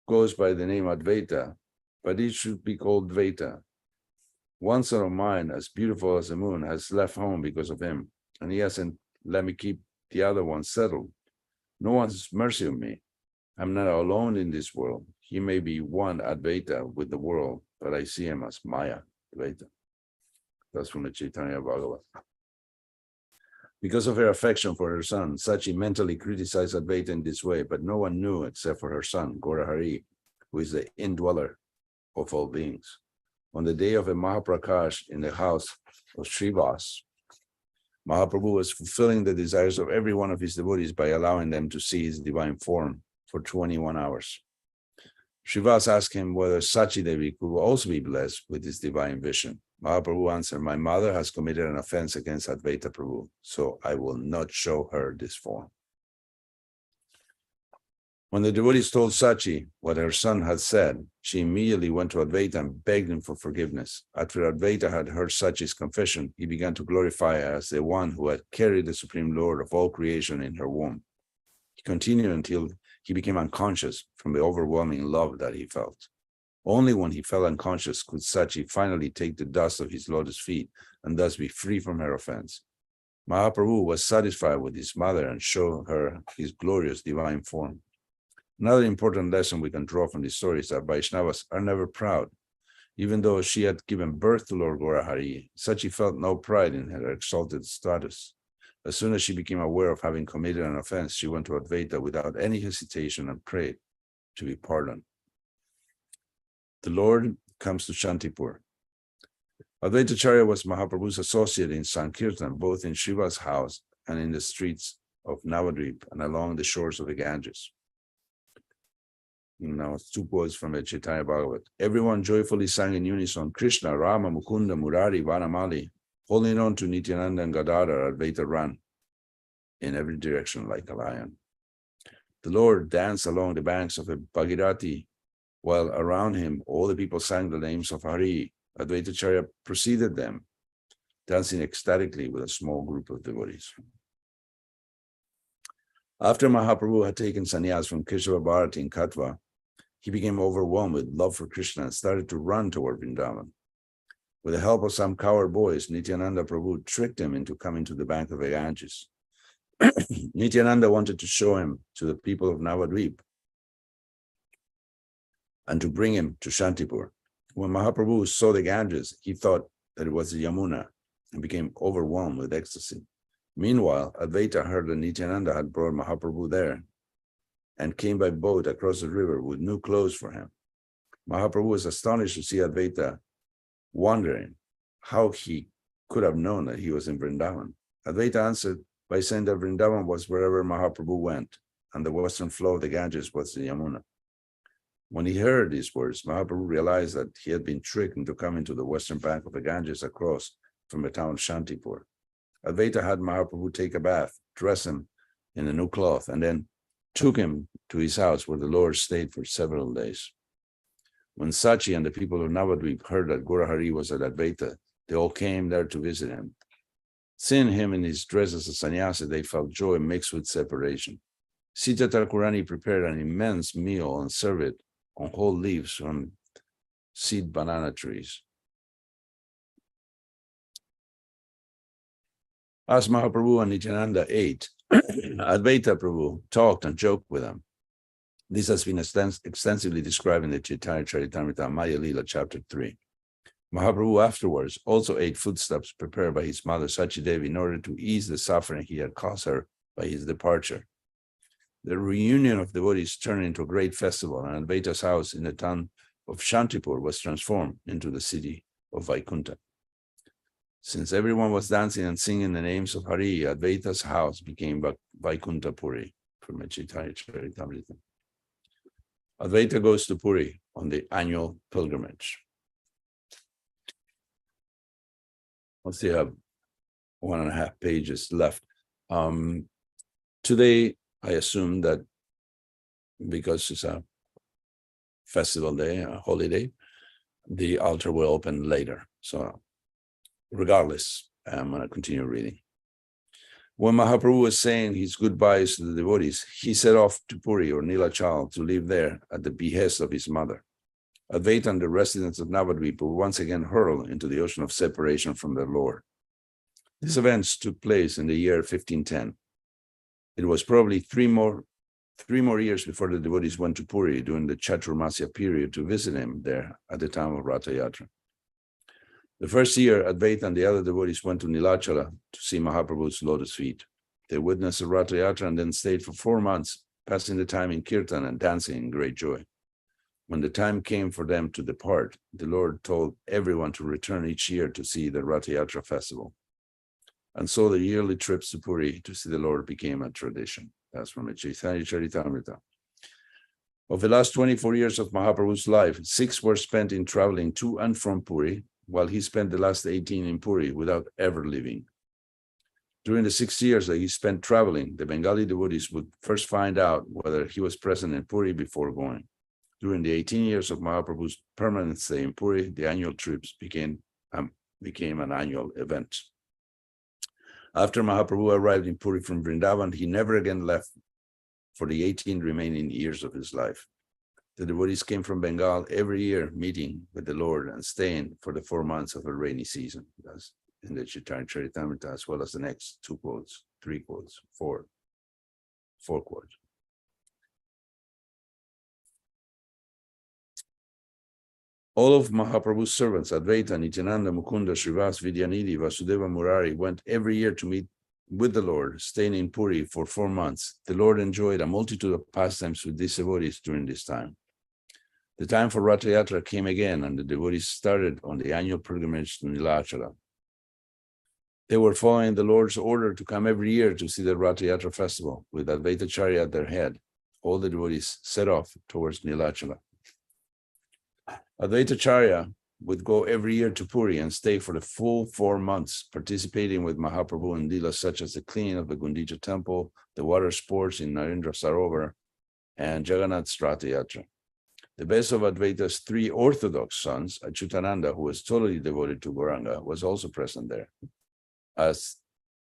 goes by the name Advaita, but it should be called Dvaita. One son of mine, as beautiful as the moon, has left home because of him, and he hasn't let me keep the other one settled. No one's mercy on me. I'm not alone in this world. He may be one Advaita with the world, but I see him as Maya, Advaita. That's from the Chaitanya Bhagavad. Because of her affection for her son, Sachi mentally criticized Advaita in this way, but no one knew except for her son, Gaurahari, who is the indweller of all beings. On the day of a Mahaprakash in the house of Srivas, Mahaprabhu was fulfilling the desires of every one of his devotees by allowing them to see his divine form for 21 hours. Srivas asked him whether Sachi Devi could also be blessed with his divine vision. Mahaprabhu answered, "My mother has committed an offense against Advaita Prabhu, so I will not show her this form." When the devotees told Sachi what her son had said, she immediately went to Advaita and begged him for forgiveness. After Advaita had heard Sachi's confession, he began to glorify her as the one who had carried the Supreme Lord of all creation in her womb. He continued until he became unconscious from the overwhelming love that he felt. Only when he fell unconscious could Sachi finally take the dust of his lotus feet and thus be free from her offense. Mahaprabhu was satisfied with his mother and showed her his glorious divine form. Another important lesson we can draw from this story is that Vaishnavas are never proud. Even though she had given birth to Lord Gaurahari, Sachi felt no pride in her exalted status. As soon as she became aware of having committed an offense, she went to Advaita without any hesitation and prayed to be pardoned. The Lord comes to Shantipur. Advaita-Acarya was Mahaprabhu's associate in Sankirtan, both in Shiva's house and in the streets of Navadvip and along the shores of the Ganges. Now, 2 quotes from the Chaitanya Bhagavat. Everyone joyfully sang in unison, Krishna, Rama, Mukunda, Murari, Vanamali, holding on to Nityananda and Gadadhar. Advaita ran in every direction like a lion. The Lord danced along the banks of the Bhagirati, while around him all the people sang the names of Hari. Advaita-Acarya preceded them, dancing ecstatically with a small group of devotees. After Mahaprabhu had taken sannyas from Keshava Bharati in Katwa, he became overwhelmed with love for Krishna and started to run toward Vrindavan. With the help of some coward boys, Nityananda Prabhu tricked him into coming to the bank of the Ganges. Nityananda wanted to show him to the people of Navadvip and to bring him to Shantipur. When Mahaprabhu saw the Ganges, he thought that it was the Yamuna and became overwhelmed with ecstasy. Meanwhile, Advaita heard that Nityananda had brought Mahaprabhu there and came by boat across the river with new clothes for him. Mahaprabhu was astonished to see Advaita, wondering how he could have known that he was in Vrindavan. Advaita answered by saying that Vrindavan was wherever Mahaprabhu went, and the western flow of the Ganges was the Yamuna. When he heard these words, Mahaprabhu realized that he had been tricked into coming to the western bank of the Ganges across from the town of Shantipur. Advaita had Mahaprabhu take a bath, dress him in a new cloth, and then took him to his house where the Lord stayed for several days. When Sachi and the people of Navadvip heard that Gaurahari was at Advaita, they all came there to visit him. Seeing him in his dress as a sannyasi, they felt joy mixed with separation. Sita Thakurani prepared an immense meal and served it on whole leaves from seed banana trees. As Mahaprabhu and Nityananda ate, Advaita Prabhu talked and joked with them. This has been extensively described in the Chaitanya Charitamrita Maya Lila, chapter 3. Mahaprabhu afterwards also ate foodstuffs prepared by his mother Sachi Devi in order to ease the suffering he had caused her by his departure. The reunion of devotees turned into a great festival, and Advaita's house in the town of Shantipur was transformed into the city of Vaikuntha. Since everyone was dancing and singing the names of Hari, Advaita's house became Vaikuntha Puri from Chaitanya Charitamrita. Advaita goes to Puri on the annual pilgrimage. I still have 1.5 pages left. Today, I assume that because it's a festival day, a holiday, the altar will open later. So regardless, I'm going to continue reading. When Mahaprabhu was saying his goodbyes to the devotees, he set off to Puri or Nilachal to live there at the behest of his mother. Advaita and the residents of Navadvip were once again hurled into the ocean of separation from their Lord. These events took place in the year 1510. It was probably three more years before the devotees went to Puri during the Chaturmasya period to visit him there at the time of Ratha Yatra. The first year, Advaita and the other devotees went to Nilachala to see Mahaprabhu's lotus feet. They witnessed the Ratha Yatra and then stayed for 4 months, passing the time in kirtan and dancing in great joy. When the time came for them to depart, the Lord told everyone to return each year to see the Ratha Yatra festival. And so the yearly trips to Puri to see the Lord became a tradition. That's from the Chaitanya Charitamrita. Of the last 24 years of Mahaprabhu's life, 6 were spent in traveling to and from Puri, while he spent the last 18 in Puri without ever leaving. During the 6 years that he spent traveling, the Bengali devotees would first find out whether he was present in Puri before going. During the 18 years of Mahaprabhu's permanent stay in Puri, the annual trips became an annual event. After Mahaprabhu arrived in Puri from Vrindavan, he never again left for the 18 remaining years of his life. The devotees came from Bengal every year, meeting with the Lord and staying for the 4 months of a rainy season. That's in the Chaitanya Charitamrita, as well as the next 2 quotes, 3 quotes, 4 quotes. All of Mahaprabhu's servants, Advaita, Nityananda, Mukunda, Srivas, Vidyanidhi, Vasudeva, Murari, went every year to meet with the Lord, staying in Puri for 4 months. The Lord enjoyed a multitude of pastimes with these devotees during this time. The time for Ratha Yatra came again, and the devotees started on the annual pilgrimage to Nilachala. They were following the Lord's order to come every year to see the Ratha Yatra festival, with Advaita-Acarya at their head. All the devotees set off towards Nilachala. Advaita-Acarya would go every year to Puri and stay for the full 4 months, participating with Mahaprabhu in leelas such as the cleaning of the Gundicha temple, the water sports in Narendra Sarovar, and Jagannath's Ratha Yatra. The best of Advaita's 3 orthodox sons, Achyutananda, who was totally devoted to Gauranga, was also present there, as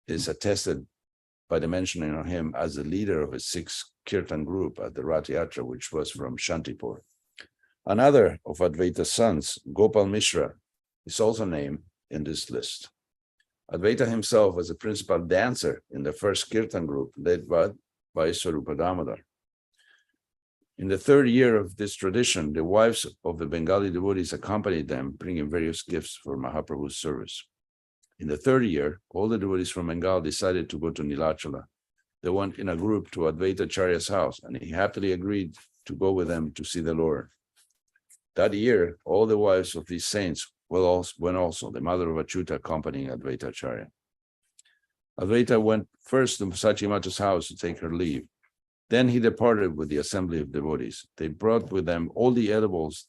is attested by the mentioning of him as the leader of a 6 kirtan group at the Ratha Yatra, which was from Shantipur. Another of Advaita's sons, Gopal Mishra, is also named in this list. Advaita himself was the principal dancer in the first kirtan group led by Swarupa Damodar. In the 3rd year of this tradition, the wives of the Bengali devotees accompanied them, bringing various gifts for Mahaprabhu's service. In the 3rd year, all the devotees from Bengal decided to go to Nilachala. They went in a group to Advaita-Acharya's house, and he happily agreed to go with them to see the Lord. That year, all the wives of these saints went also, the mother of Achyuta accompanying Advaita-Acharya. Advaita went first to Sachimata's house to take her leave. Then he departed with the assembly of devotees. They brought with them all the edibles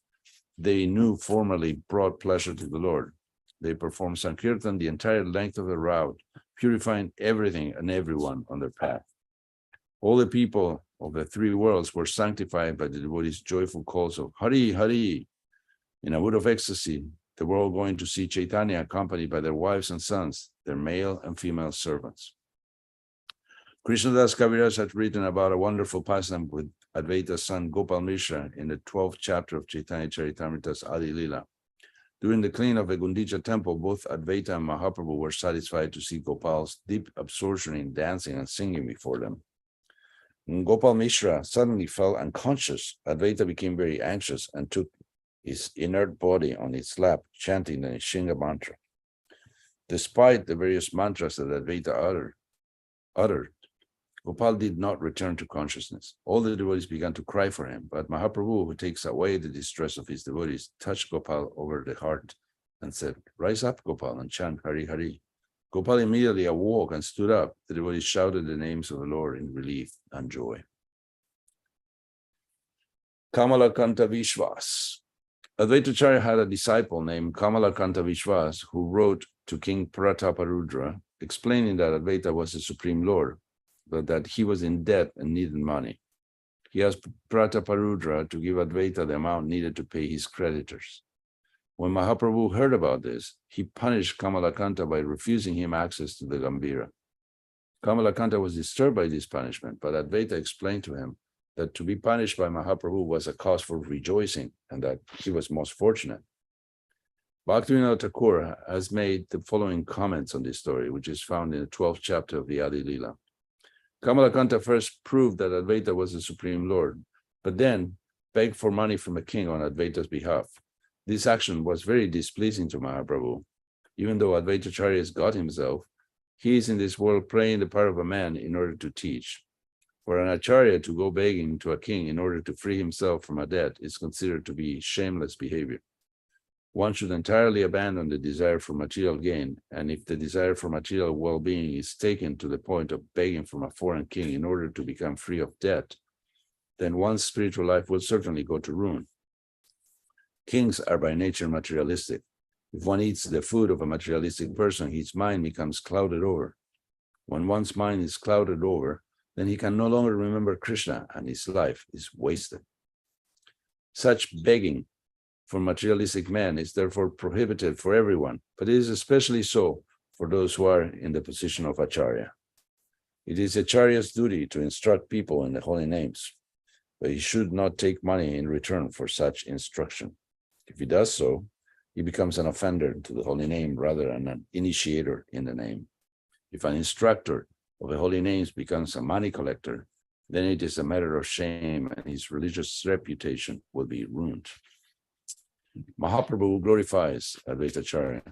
they knew formerly brought pleasure to the Lord. They performed Sankirtan the entire length of the route, purifying everything and everyone on their path. All the people of the 3 worlds were sanctified by the devotees' joyful calls of Hari, Hari. In a mood of ecstasy, they were all going to see Chaitanya accompanied by their wives and sons, their male and female servants. Krishnadas Kaviraj had written about a wonderful pastime with Advaita's son Gopal Mishra in the 12th chapter of Chaitanya Charitamrita's Adi Lila. During the cleaning of the Gundicha temple, both Advaita and Mahaprabhu were satisfied to see Gopal's deep absorption in dancing and singing before them. When Gopal Mishra suddenly fell unconscious, Advaita became very anxious and took his inert body on its lap, chanting the Nishinga mantra. Despite the various mantras that Advaita uttered, Gopal did not return to consciousness. All the devotees began to cry for him, but Mahaprabhu, who takes away the distress of his devotees, touched Gopal over the heart and said, "Rise up, Gopal, and chant Hari Hari." Gopal immediately awoke and stood up. The devotees shouted the names of the Lord in relief and joy. Kamalakanta Vishwas. Advaita-Acharya had a disciple named Kamalakanta Vishwas who wrote to King Prataparudra, explaining that Advaita was the Supreme Lord, but that he was in debt and needed money. He asked Prataparudra to give Advaita the amount needed to pay his creditors. When Mahaprabhu heard about this, he punished Kamalakanta by refusing him access to the Gambhira. Kamalakanta was disturbed by this punishment, but Advaita explained to him that to be punished by Mahaprabhu was a cause for rejoicing and that he was most fortunate. Bhaktivinoda Thakur has made the following comments on this story, which is found in the 12th chapter of the Adi Lila. Kamalakanta first proved that Advaita was the Supreme Lord, but then begged for money from a king on Advaita's behalf. This action was very displeasing to Mahaprabhu. Even though Advaita-Acharya is God himself, he is in this world playing the part of a man in order to teach. For an Acharya to go begging to a king in order to free himself from a debt is considered to be shameless behavior. One should entirely abandon the desire for material gain, and if the desire for material well-being is taken to the point of begging from a foreign king in order to become free of debt, then one's spiritual life will certainly go to ruin. Kings are by nature materialistic. If one eats the food of a materialistic person, his mind becomes clouded over. When one's mind is clouded over, then he can no longer remember Krishna and his life is wasted. Such begging for materialistic men is therefore prohibited for everyone, but it is especially so for those who are in the position of Acharya. It is Acharya's duty to instruct people in the holy names, but he should not take money in return for such instruction. If he does so, he becomes an offender to the holy name rather than an initiator in the name. If an instructor of the holy names becomes a money collector, then it is a matter of shame and his religious reputation will be ruined. Mahaprabhu glorifies Advaita-Acharya.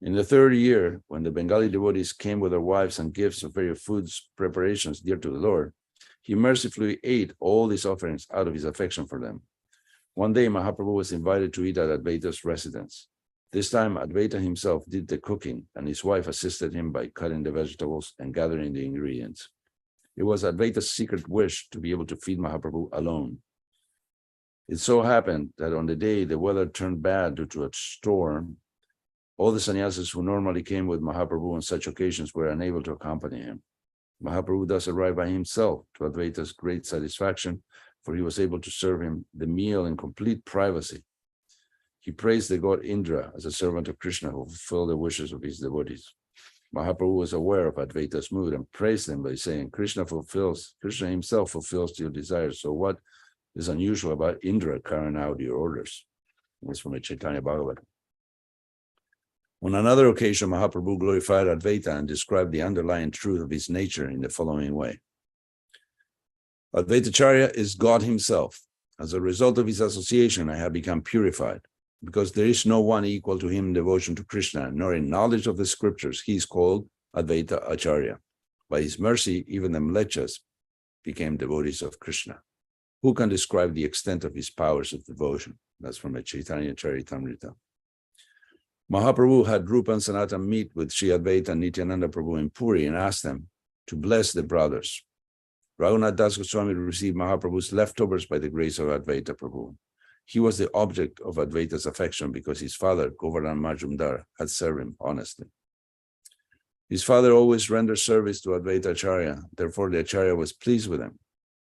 In the third year, when the Bengali devotees came with their wives and gifts of various foods preparations dear to the Lord, he mercifully ate all these offerings out of his affection for them. One day, Mahaprabhu was invited to eat at Advaita's residence. This time, Advaita himself did the cooking, and his wife assisted him by cutting the vegetables and gathering the ingredients. It was Advaita's secret wish to be able to feed Mahaprabhu alone. It so happened that on the day the weather turned bad due to a storm, all the sannyasis who normally came with Mahaprabhu on such occasions were unable to accompany him. Mahaprabhu thus arrived by himself, to Advaita's great satisfaction, for he was able to serve him the meal in complete privacy. He praised the god Indra as a servant of Krishna who fulfilled the wishes of his devotees. Mahaprabhu was aware of Advaita's mood and praised him by saying, Krishna himself fulfills your desires. So what is unusual about Indra carrying out your orders? That's from a Chaitanya Bhagavatam. On another occasion, Mahaprabhu glorified Advaita and described the underlying truth of his nature in the following way. Advaita-Acharya is God himself. As a result of his association, I have become purified. Because there is no one equal to him in devotion to Krishna, nor in knowledge of the scriptures, he is called Advaita-Acharya. By his mercy, even the mlechas became devotees of Krishna. Who can describe the extent of his powers of devotion? That's from a Chaitanya Charitamrita. Mahaprabhu had Rupa and Sanatan meet with Sri Advaita and Nityananda Prabhu in Puri and asked them to bless the brothers. Raghunath Das Goswami received Mahaprabhu's leftovers by the grace of Advaita Prabhu. He was the object of Advaita's affection because his father, Govardhan Majumdar, had served him honestly. His father always rendered service to Advaita-Acharya, therefore the Acharya was pleased with him.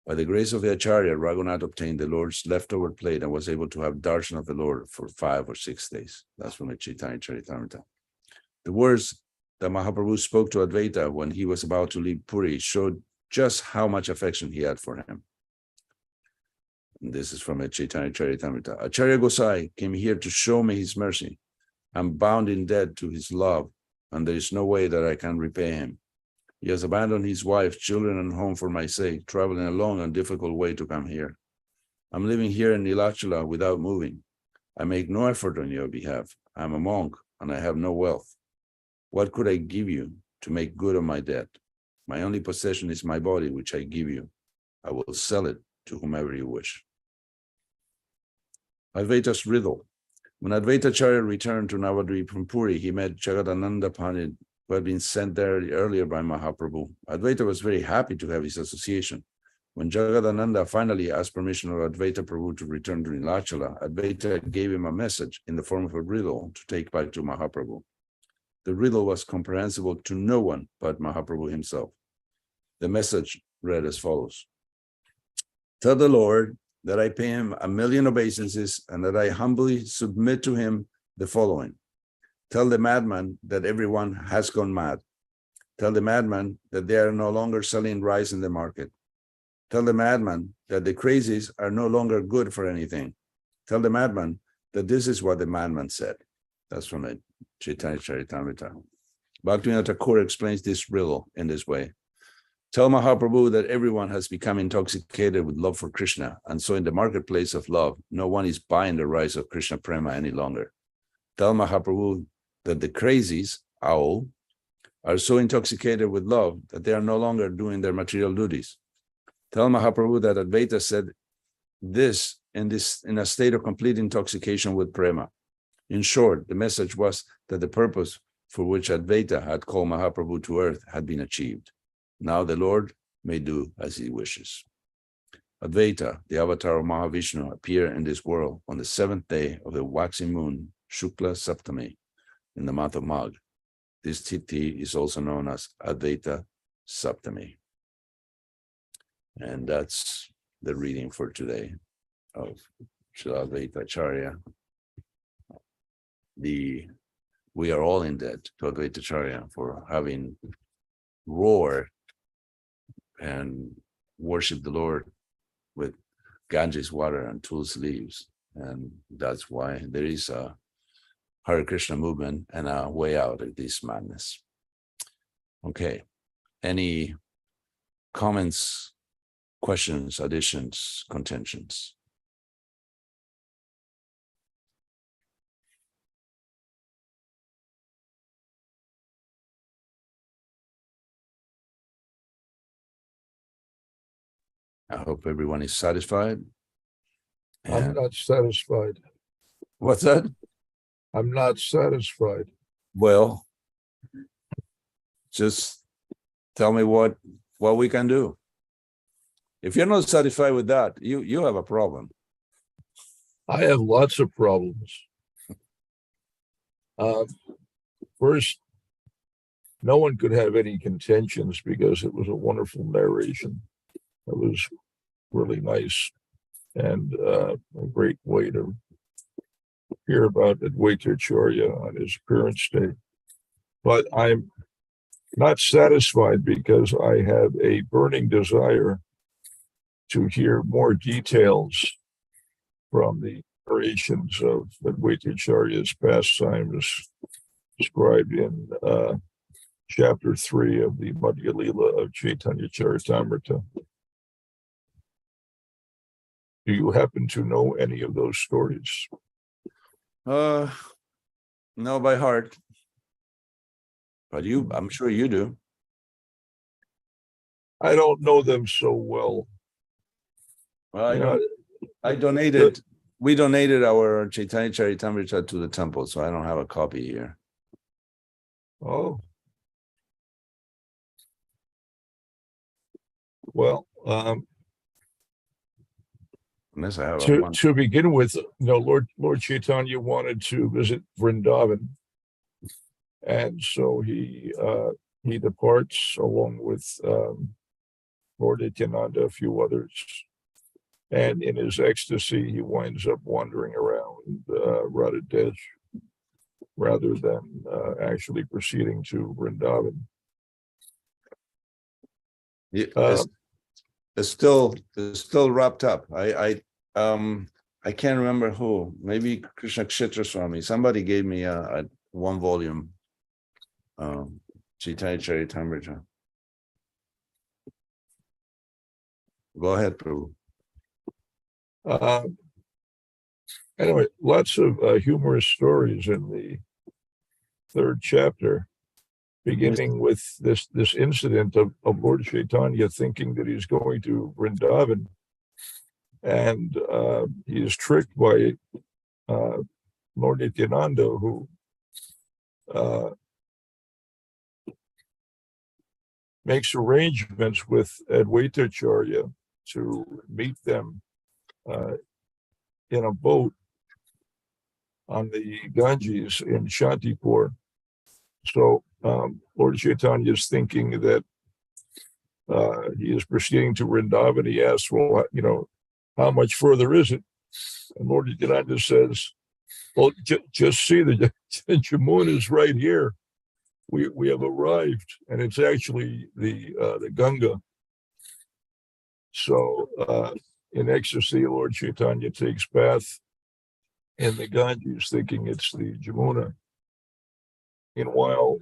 By the grace of the Acharya, Raghunath obtained the Lord's leftover plate and was able to have darshan of the Lord for 5 or 6 days. That's from the Chaitanya Charitamrita. The words that Mahaprabhu spoke to Advaita when he was about to leave Puri showed just how much affection he had for him. And this is from a Chaitanya Charitamrita. Acharya Gosai came here to show me his mercy. I'm bound in debt to his love, and there is no way that I can repay him. He has abandoned his wife, children, and home for my sake, traveling a long and difficult way to come here. I'm living here in Nilachala without moving. I make no effort on your behalf. I'm a monk, and I have no wealth. What could I give you to make good on my debt? My only possession is my body, which I give you. I will sell it to whomever you wish. Advaita's riddle. When Advaita-Acharya returned to Navadvip from Puri, he met Jagadananda Pandit, who had been sent there earlier by Mahaprabhu. Advaita was very happy to have his association. When Jagadananda finally asked permission of Advaita Prabhu to return to Nilachala, Advaita gave him a message in the form of a riddle to take back to Mahaprabhu. The riddle was comprehensible to no one but Mahaprabhu himself. The message read as follows. Tell the Lord that I pay him 1,000,000 obeisances and that I humbly submit to him the following. Tell the madman that everyone has gone mad. Tell the madman that they are no longer selling rice in the market. Tell the madman that the crazies are no longer good for anything. Tell the madman that this is what the madman said. That's from the Chaitanya Charitamrita. Bhaktivinoda Thakur explains this riddle in this way. Tell Mahaprabhu that everyone has become intoxicated with love for Krishna, and so in the marketplace of love, no one is buying the rice of Krishna Prema any longer. Tell Mahaprabhu that the crazies, owl, are so intoxicated with love that they are no longer doing their material duties. Tell Mahaprabhu that Advaita said this in a state of complete intoxication with Prema. In short, the message was that the purpose for which Advaita had called Mahaprabhu to earth had been achieved. Now the Lord may do as he wishes. Advaita, the avatar of Mahavishnu, appeared in this world on the 7th day of the waxing moon, Shukla Saptami, in the month of Magh. this tithi is also known as Advaita Saptami. And that's the reading for today of Srila Advaita-Acharya. We are all in debt to Advaita-Acharya for having roared and worshiped the Lord with Ganges water and tulsi leaves. And that's why there is a Hare Krishna movement and a way out of this madness. Okay. Any comments, questions, additions, contentions? I hope everyone is satisfied. I'm not satisfied. What's that? I'm not satisfied. Well, just tell me what we can do. If you're not satisfied with that, you have a problem. I have lots of problems. First, no one could have any contentions because it was a wonderful narration. It was really nice and a great way to hear about Advaita-Acharya on his appearance day. But I'm not satisfied because I have a burning desire to hear more details from the narrations of Advaita-Acharya's pastimes described in chapter 3 of the Madhya Leela of Chaitanya Charitamrita. Do you happen to know any of those stories? No, by heart. But I'm sure you do. I don't know them so well. Well, we donated our Chaitanya Charitamrita to the temple, so I don't have a copy here. Oh. Well, Unless I have to begin with, Lord Chaitanya wanted to visit Vrindavan, and so he departs along with Lord Nityananda, a few others, and in his ecstasy, he winds up wandering around Radhadesh rather than actually proceeding to Vrindavan. It's still wrapped up. I can't remember who. Maybe Krishna Kshetra Swami. Somebody gave me a 1-volume Chaitanya Charitamrita. Go ahead, Prabhu. Anyway, lots of humorous stories in the 3rd chapter, beginning with this incident of Lord Chaitanya thinking that he's going to Vrindavan, and he is tricked by Lord Nityananda, who makes arrangements with Advaita-Acharya to meet them in a boat on the Ganges in Shantipur. So Lord Chaitanya is thinking that he is proceeding to Vrindavan. He asks, well, how much further is it? And Lord Nityananda says, well, just see, the Jamuna is right here. We have arrived, and it's actually the Ganga. So in ecstasy, Lord Chaitanya takes bath in the Ganges, thinking it's the Jamuna. Meanwhile,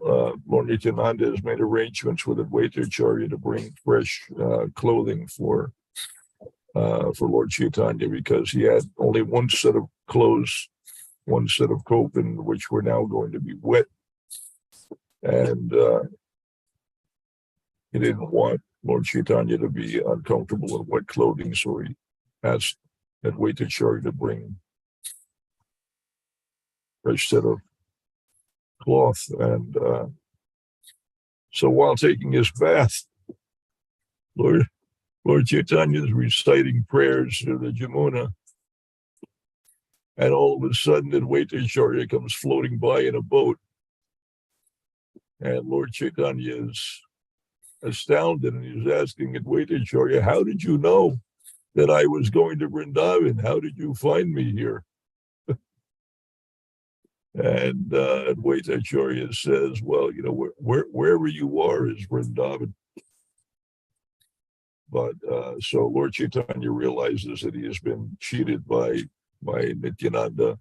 Lord Nityananda has made arrangements with Advaita-Acharya to bring fresh clothing for Lord Chaitanya, because he had only one set of clothes, one set of kopan, which were now going to be wet. And he didn't want Lord Chaitanya to be uncomfortable in wet clothing, so he asked Advaita-Acharya to bring a fresh set of cloth. And so while taking his bath, Lord Chaitanya is reciting prayers to the Jamuna, and all of a sudden Advaita-Acharya comes floating by in a boat. And Lord Chaitanya is astounded, and he's asking Advaita-Acharya, how did you know that I was going to Vrindavan? How did you find me here? And Advaita-Acharya says, well, wherever you are is Vrindavan. But so Lord Chaitanya realizes that he has been cheated by Nityananda,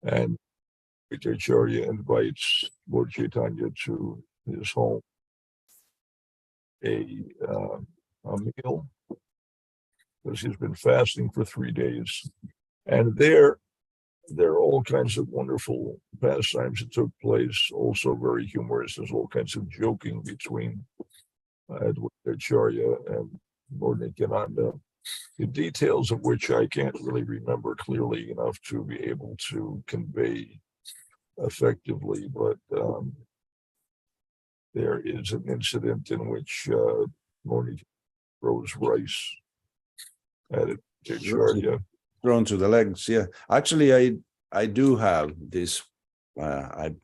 and Advaita-Acharya invites Lord Chaitanya to his home, a meal, because he's been fasting for 3 days. And there are all kinds of wonderful pastimes that took place, also very humorous. There's all kinds of joking between Advaita-Acharya and Lord Nityananda, the details of which I can't really remember clearly enough to be able to convey effectively, but there is an incident in which Lord throws rice at Advaita-Acharya. Thrown to the legs, yeah. Actually, I do have this. I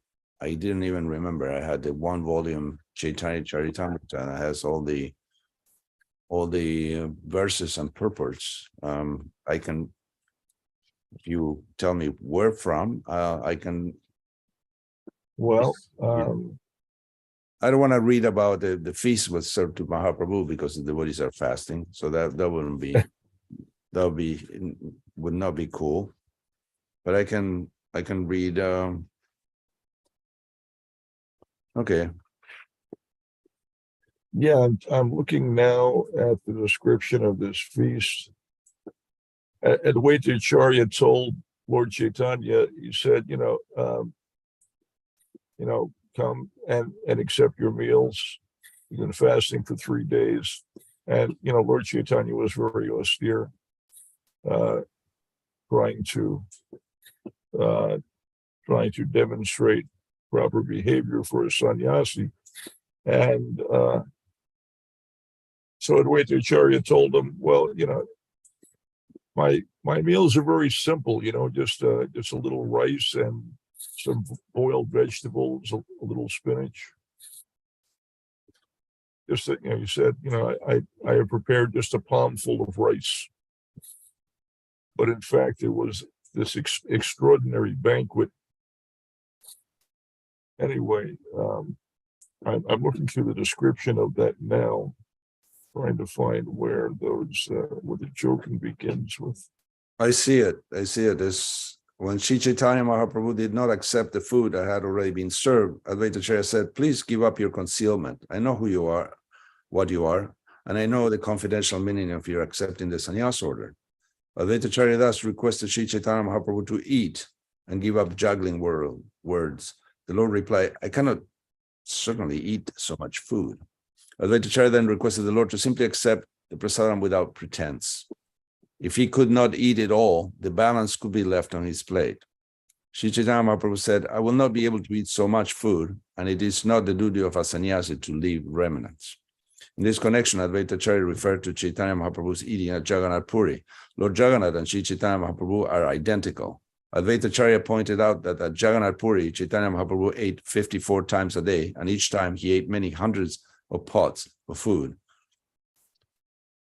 didn't even remember. I had the 1-volume Chaitanya Charitamrita, and it has all the verses and purports. I can, if you tell me where from, I can. Well, I don't want to read about the feast was served to Mahaprabhu because the devotees are fasting, so that wouldn't be would not be cool. But I can read. Okay. Yeah, I'm looking now at the description of this feast. Advaita-Acharya told Lord Chaitanya, he said, come and accept your meals. You've been fasting for 3 days. And, Lord Chaitanya was very austere, trying to demonstrate proper behavior for a sannyasi. And so Advaita-Acharya told him, well, my meals are very simple, just a little rice and some boiled vegetables, a little spinach. Just that, you said, I have prepared just a palmful of rice. But in fact, it was this extraordinary banquet. Anyway, I'm looking through the description of that now, trying to find where the joking begins with. I see it. This when Sri Chaitanya Mahaprabhu did not accept the food that had already been served, Advaita-Acharya said, please give up your concealment. I know who you are, what you are, and I know the confidential meaning of your accepting the sannyas order. Advaita-Acharya thus requested Sri Chaitanya Mahaprabhu to eat and give up juggling words. The Lord replied, I cannot certainly eat so much food. Advaita-Acharya then requested the Lord to simply accept the prasadam without pretense. If he could not eat it all, the balance could be left on his plate. Sri Chaitanya Mahaprabhu said, I will not be able to eat so much food, and it is not the duty of a sannyasi to leave remnants. In this connection, Advaita-Acharya referred to Chaitanya Mahaprabhu's eating at Jagannath Puri. Lord Jagannath and Sri Chaitanya Mahaprabhu are identical. Advaita-Acharya pointed out that at Jagannath Puri, Chaitanya Mahaprabhu ate 54 times a day, and each time he ate many hundreds of pots of food.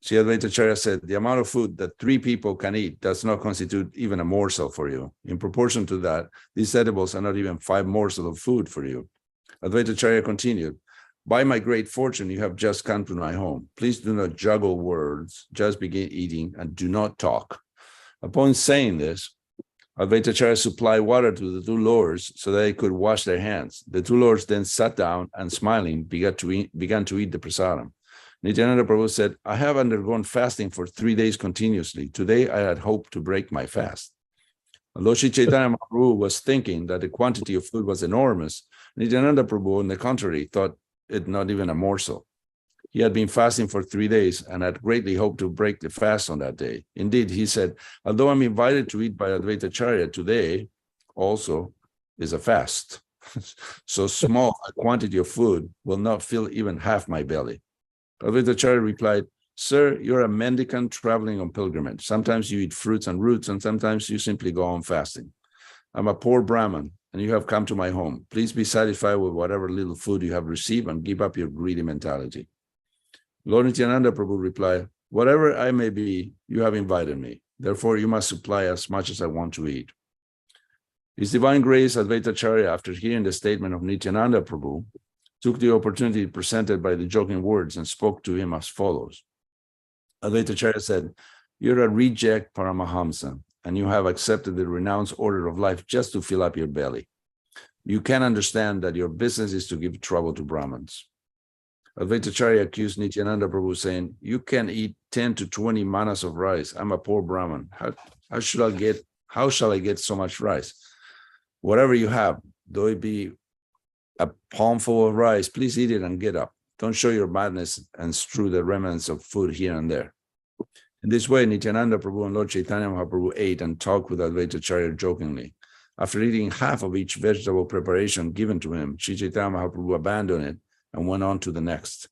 Sri Advaita-Acharya said, the amount of food that 3 people can eat does not constitute even a morsel for you. In proportion to that, these edibles are not even 5 morsels of food for you. Advaita-Acharya continued, by my great fortune, you have just come to my home. Please do not juggle words, just begin eating and do not talk. Upon saying this, Advaita-Acharya supplied water to the 2 lords so that they could wash their hands. The 2 lords then sat down and smiling began to eat the prasadam. Nityananda Prabhu said, I have undergone fasting for 3 days continuously. Today I had hoped to break my fast. Although Sri Chaitanya Mahaprabhu was thinking that the quantity of food was enormous, Nityananda Prabhu, on the contrary, thought it not even a morsel. He had been fasting for 3 days and had greatly hoped to break the fast on that day. Indeed, he said, although I'm invited to eat by Advaita-Acharya, today also is a fast. So small a quantity of food will not fill even half my belly. Advaita-Acharya replied, sir, you're a mendicant traveling on pilgrimage. Sometimes you eat fruits and roots, and sometimes you simply go on fasting. I'm a poor Brahmin, and you have come to my home. Please be satisfied with whatever little food you have received and give up your greedy mentality. Lord Nityananda Prabhu replied, whatever I may be, you have invited me. Therefore, you must supply as much as I want to eat. His Divine Grace Advaita-Acharya, after hearing the statement of Nityananda Prabhu, took the opportunity presented by the joking words and spoke to him as follows. Advaita-Acharya said, you're a reject Paramahamsa, and you have accepted the renounced order of life just to fill up your belly. You can understand that your business is to give trouble to Brahmins. Advaita-Acharya accused Nityananda Prabhu, saying, you can eat 10 to 20 manas of rice. I'm a poor Brahmin. How shall I get so much rice? Whatever you have, though it be a palmful of rice, please eat it and get up. Don't show your madness and strew the remnants of food here and there. In this way, Nityananda Prabhu and Lord Chaitanya Mahaprabhu ate and talked with Advaita-Acharya jokingly. After eating half of each vegetable preparation given to him, Sri Chaitanya Mahaprabhu abandoned it and went on to the next.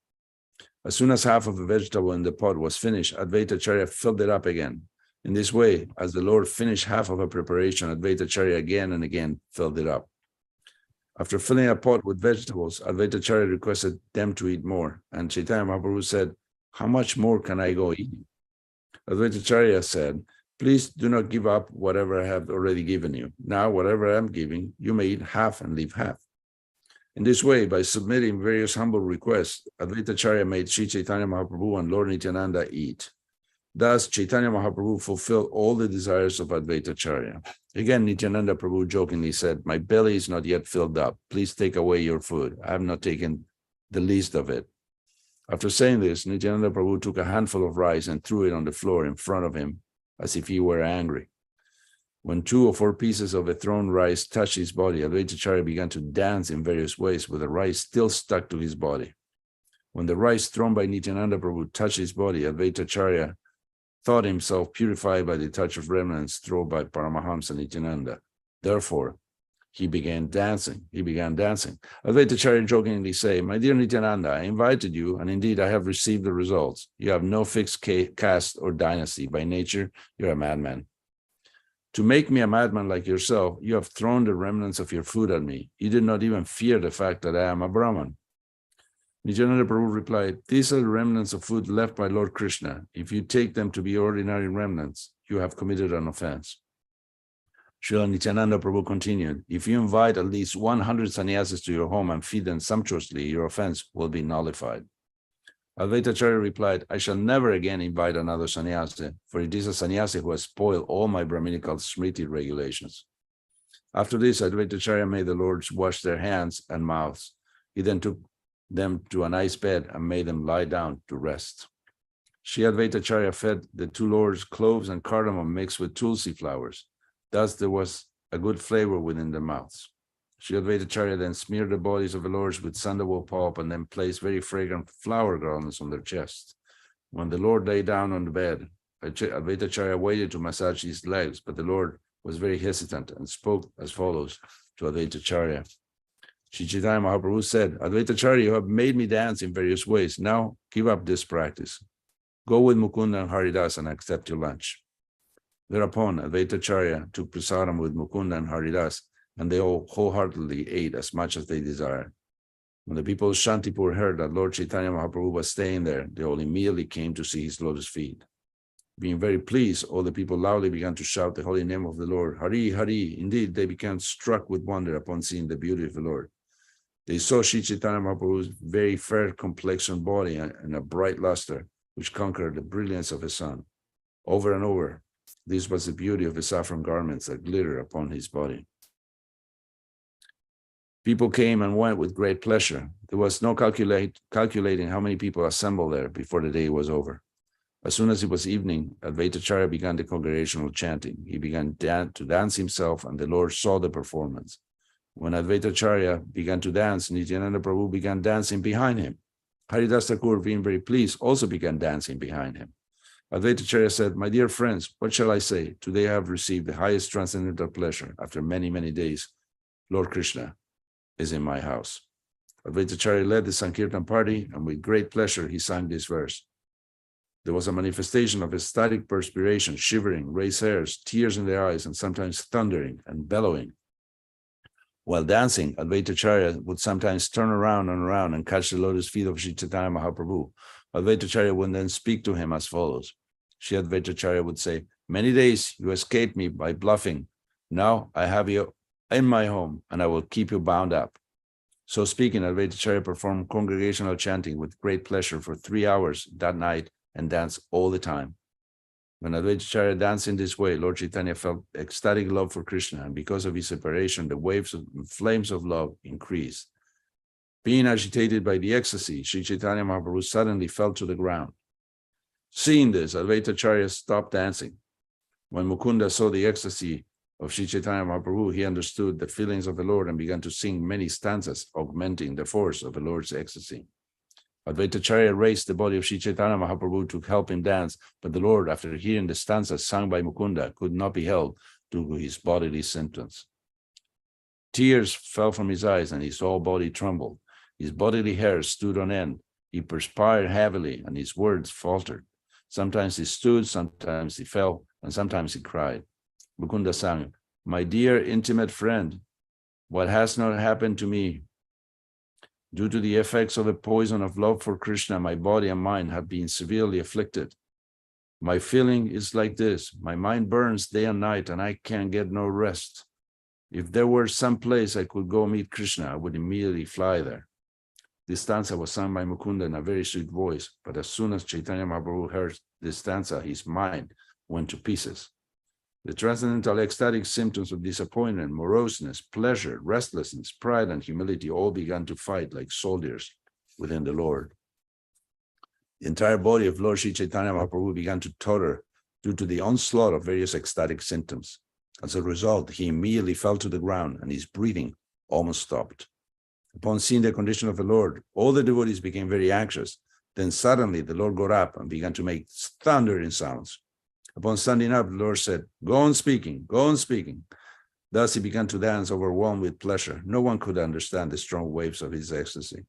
As soon as half of the vegetable in the pot was finished, Advaita-Acharya filled it up again. In this way, as the Lord finished half of a preparation, Advaita-Acharya again and again filled it up. After filling a pot with vegetables, Advaita-Acharya requested them to eat more, and Chaitanya Mahaprabhu said, how much more can I go eating? Advaita-Acharya said, please do not give up whatever I have already given you. Now, whatever I am giving, you may eat half and leave half. In this way, by submitting various humble requests, Advaita-Acharya made Sri Chaitanya Mahaprabhu and Lord Nityananda eat. Thus, Chaitanya Mahaprabhu fulfilled all the desires of Advaita-Acharya. Again, Nityananda Prabhu jokingly said, my belly is not yet filled up. Please take away your food. I have not taken the least of it. After saying this, Nityananda Prabhu took a handful of rice and threw it on the floor in front of him, as if he were angry. When 2 or 4 pieces of the thrown rice touched his body, Advaita-Acharya began to dance in various ways with the rice still stuck to his body. When the rice thrown by Nityananda Prabhu touched his body, Advaita-Acharya thought himself purified by the touch of remnants thrown by Paramahamsa Nityananda. Therefore, he began dancing. Advaita-Acharya jokingly said, my dear Nityananda, I invited you, and indeed I have received the results. You have no fixed caste or dynasty. By nature, you're a madman. To make me a madman like yourself, you have thrown the remnants of your food at me. You did not even fear the fact that I am a Brahman. Nityananda Prabhu replied, these are the remnants of food left by Lord Krishna. If you take them to be ordinary remnants, you have committed an offense. Srila Nityananda Prabhu continued, if you invite at least 100 sannyasis to your home and feed them sumptuously, your offense will be nullified. Advaita-Acharya replied, I shall never again invite another sannyasi, for it is a sannyasi who has spoiled all my Brahminical smriti regulations. After this, Advaita-Acharya made the lords wash their hands and mouths. He then took them to a nice bed and made them lie down to rest. Sri Advaita-Acharya fed the 2 lords cloves and cardamom mixed with tulsi flowers. Thus there was a good flavor within their mouths. Sri Advaita-Acharya then smeared the bodies of the lords with sandalwood pulp and then placed very fragrant flower garlands on their chests. When the Lord lay down on the bed, Advaita-Acharya waited to massage his legs, but the Lord was very hesitant and spoke as follows to Advaita-Acharya. Sri Chaitanya Mahaprabhu said, Advaita-Acharya, you have made me dance in various ways. Now give up this practice. Go with Mukunda and Haridas and accept your lunch. Thereupon, Advaita-Acharya took prasadam with Mukunda and Haridas, and they all wholeheartedly ate as much as they desired. When the people of Shantipur heard that Lord Chaitanya Mahaprabhu was staying there, they all immediately came to see his lotus feet. Being very pleased, all the people loudly began to shout the holy name of the Lord, Hari, Hari. Indeed, they became struck with wonder upon seeing the beauty of the Lord. They saw Sri Chaitanya Mahaprabhu's very fair complexion body and a bright luster, which conquered the brilliance of the sun. Over and over, this was the beauty of the saffron garments that glittered upon his body. People came and went with great pleasure. There was no calculating how many people assembled there before the day was over. As soon as it was evening, Advaita-Acharya began the congregational chanting. He began to dance himself, and the Lord saw the performance. When Advaita-Acharya began to dance, Nityananda Prabhu began dancing behind him. Haridas Thakur, being very pleased, also began dancing behind him. Advaita-Acharya said, my dear friends, what shall I say? Today I have received the highest transcendental pleasure. After many, many days, Lord Krishna is in my house. Advaita-Acharya led the Sankirtan party, and with great pleasure he sang this verse. There was a manifestation of ecstatic perspiration, shivering, raised hairs, tears in the eyes, and sometimes thundering and bellowing. While dancing, Advaita-Acharya would sometimes turn around and around and catch the lotus feet of Sri Chaitanya Mahaprabhu. Advaita-Acharya would then speak to him as follows. Sri Advaita-Acharya would say, "Many days you escaped me by bluffing. Now I have you in my home and I will keep you bound up." So speaking, Advaita-Acharya performed congregational chanting with great pleasure for 3 hours that night and danced all the time. When Advaita-Acharya danced in this way, Lord Chaitanya felt ecstatic love for Krishna, and because of his separation, the waves and flames of love increased. Being agitated by the ecstasy, Sri Chaitanya Mahaprabhu suddenly fell to the ground. Seeing this, Advaita-Acharya stopped dancing. When Mukunda saw the ecstasy of Sri Chaitanya Mahaprabhu, he understood the feelings of the Lord and began to sing many stanzas, augmenting the force of the Lord's ecstasy. Advaita-Acharya raised the body of Sri Chaitanya Mahaprabhu to help him dance, but the Lord, after hearing the stanzas sung by Mukunda, could not be held due to his bodily symptoms. Tears fell from his eyes and his whole body trembled. His bodily hair stood on end. He perspired heavily and his words faltered. Sometimes he stood, sometimes he fell, and sometimes he cried. Mukunda sang, "My dear intimate friend, what has not happened to me? Due to the effects of the poison of love for Krishna, my body and mind have been severely afflicted. My feeling is like this. My mind burns day and night, and I can get no rest. If there were some place I could go meet Krishna, I would immediately fly there." This stanza was sung by Mukunda in a very sweet voice, but as soon as Chaitanya Mahaprabhu heard this stanza, his mind went to pieces. The transcendental ecstatic symptoms of disappointment, moroseness, pleasure, restlessness, pride, and humility all began to fight like soldiers within the Lord. The entire body of Lord Sri Chaitanya Mahaprabhu began to totter due to the onslaught of various ecstatic symptoms. As a result, he immediately fell to the ground and his breathing almost stopped. Upon seeing the condition of the Lord, all the devotees became very anxious. Then suddenly the Lord got up and began to make thundering sounds. Upon standing up, the Lord said, "Go on speaking, go on speaking." Thus he began to dance, overwhelmed with pleasure. No one could understand the strong waves of his ecstasy.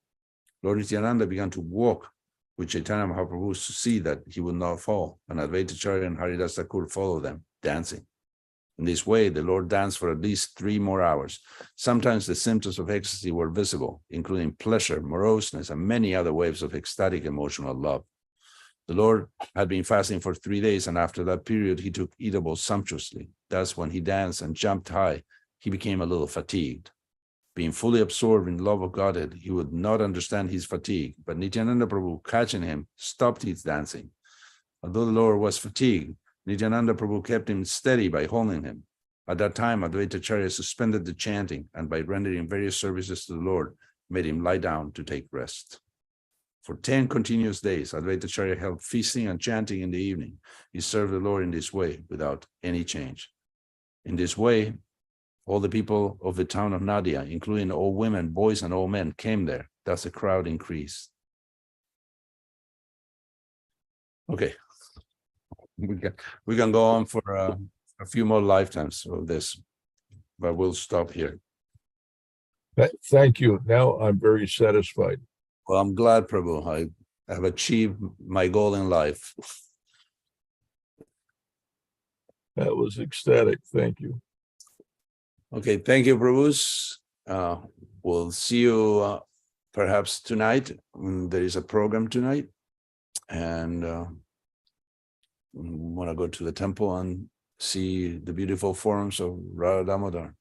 Lord Nityananda began to walk with Chaitanya Mahaprabhu to see that he would not fall, and Advaita-Acharya and Haridas Thakur followed them, dancing. In this way, the Lord danced for at least 3 more hours. Sometimes the symptoms of ecstasy were visible, including pleasure, moroseness, and many other waves of ecstatic emotional love. The Lord had been fasting for 3 days, and after that period, he took eatables sumptuously. Thus, when he danced and jumped high, he became a little fatigued. Being fully absorbed in love of Godhead, he would not understand his fatigue, but Nityananda Prabhu, catching him, stopped his dancing. Although the Lord was fatigued, Nityananda Prabhu kept him steady by holding him. At that time, Advaita-Acharya suspended the chanting and by rendering various services to the Lord, made him lie down to take rest. For 10 continuous days, Advaita-Acharya held feasting and chanting in the evening. He served the Lord in this way without any change. In this way, all the people of the town of Nadia, including all women, boys, and all men, came there. Thus the crowd increased. Okay, we can go on for a few more lifetimes of this, but we'll stop here. Thank you. Now I'm very satisfied. Well, I'm glad, Prabhu. I have achieved my goal in life. That was ecstatic. Thank you. Okay, thank you, Prabhus. We'll see you perhaps tonight. There is a program tonight, and want to go to the temple and see the beautiful forms of Radha Damodar.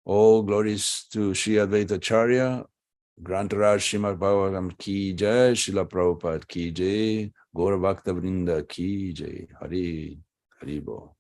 All glories to Sri Advaita-Acharya, Grantaraj Srimad Bhagavatam ki jai, Srila Prabhupada ki jai, Gaura Bhakta Vrinda ki jai, Hari, Hari Bo.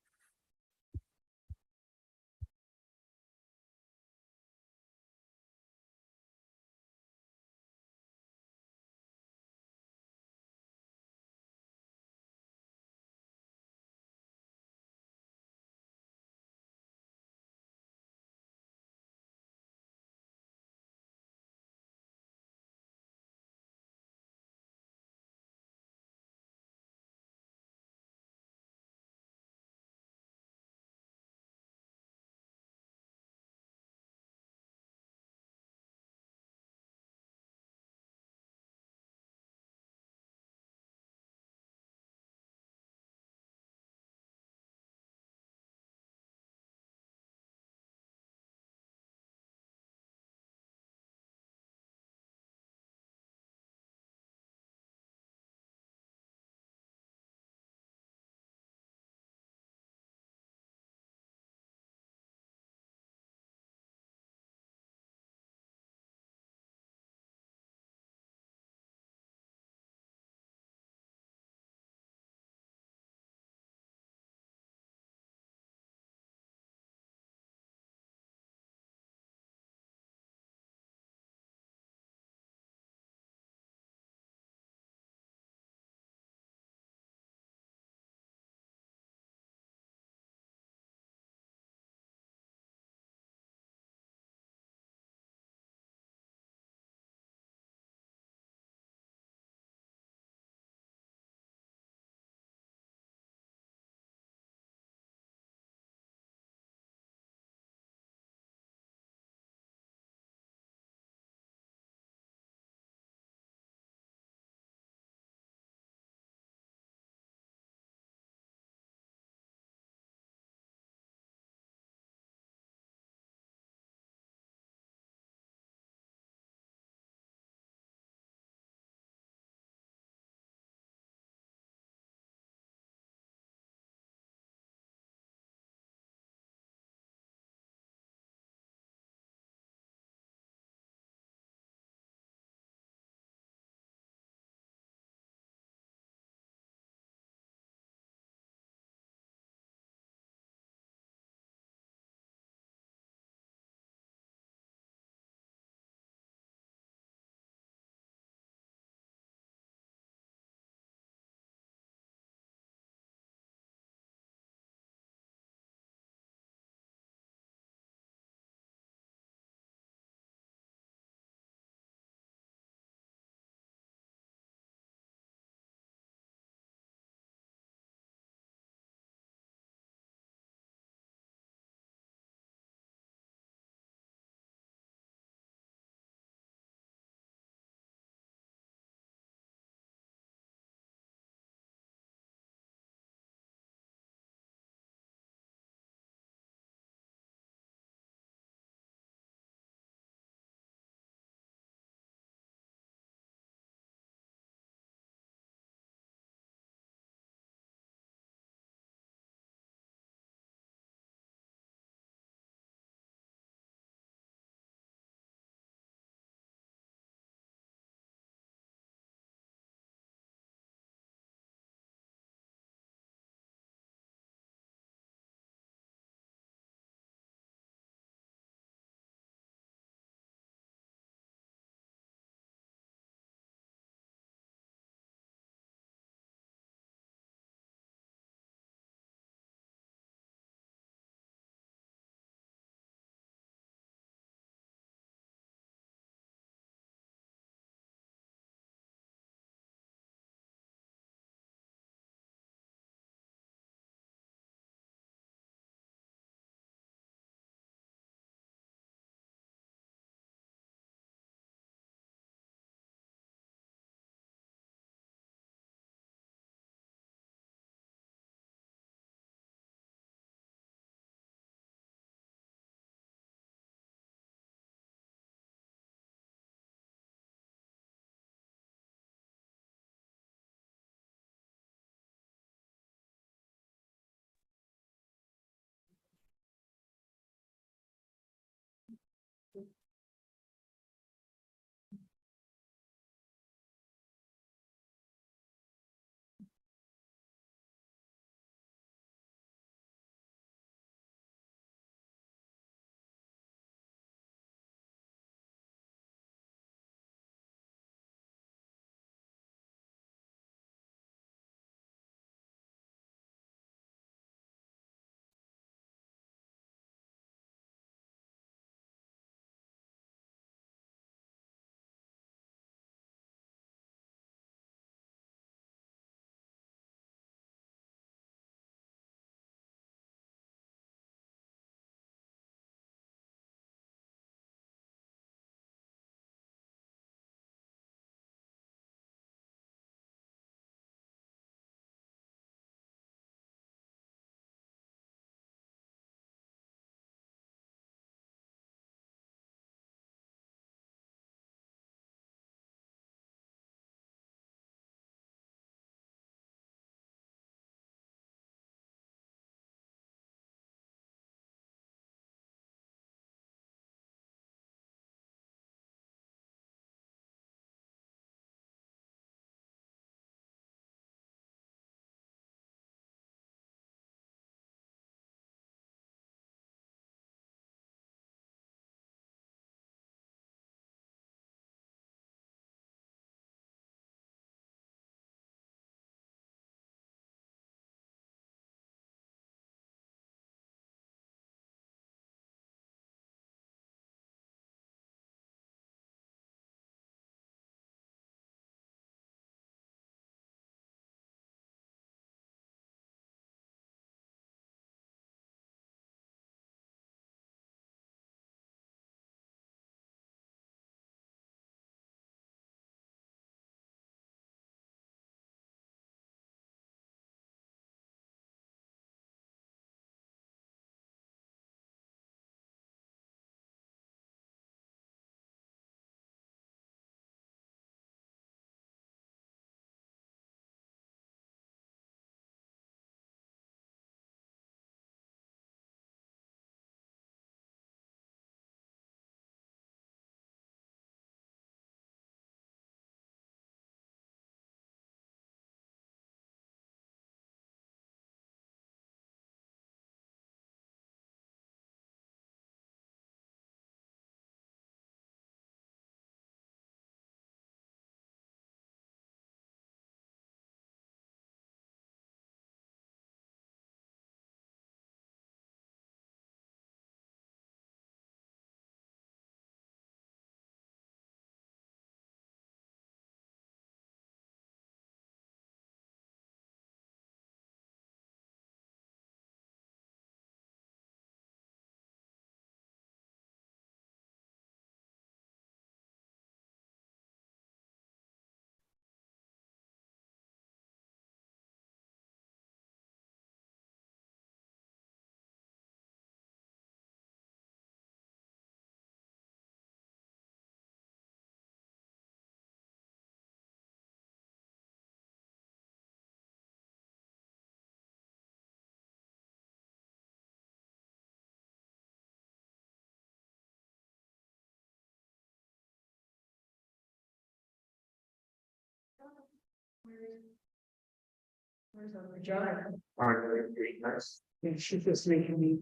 Where's our vagina? Aren't they nice? She's just making me.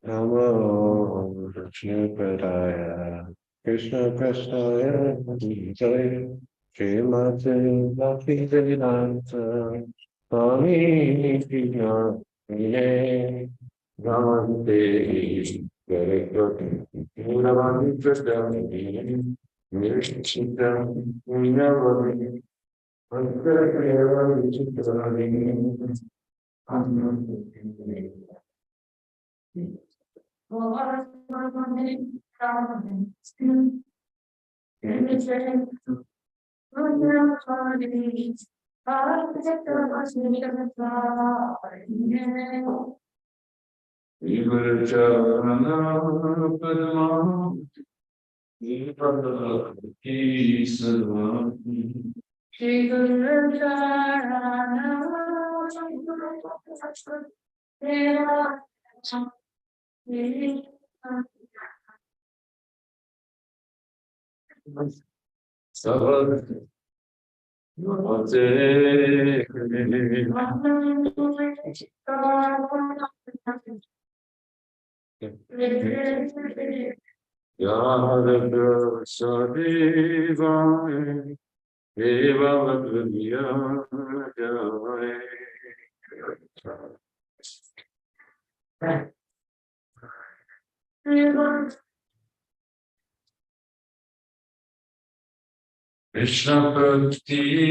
Namo Krishna Krishna Krishna Jai Srimati Bhakti Vedanta Swami Krishna Name Namaste Gare Namaste Krishna Nishita Namaste Krishna Bhakti Govinda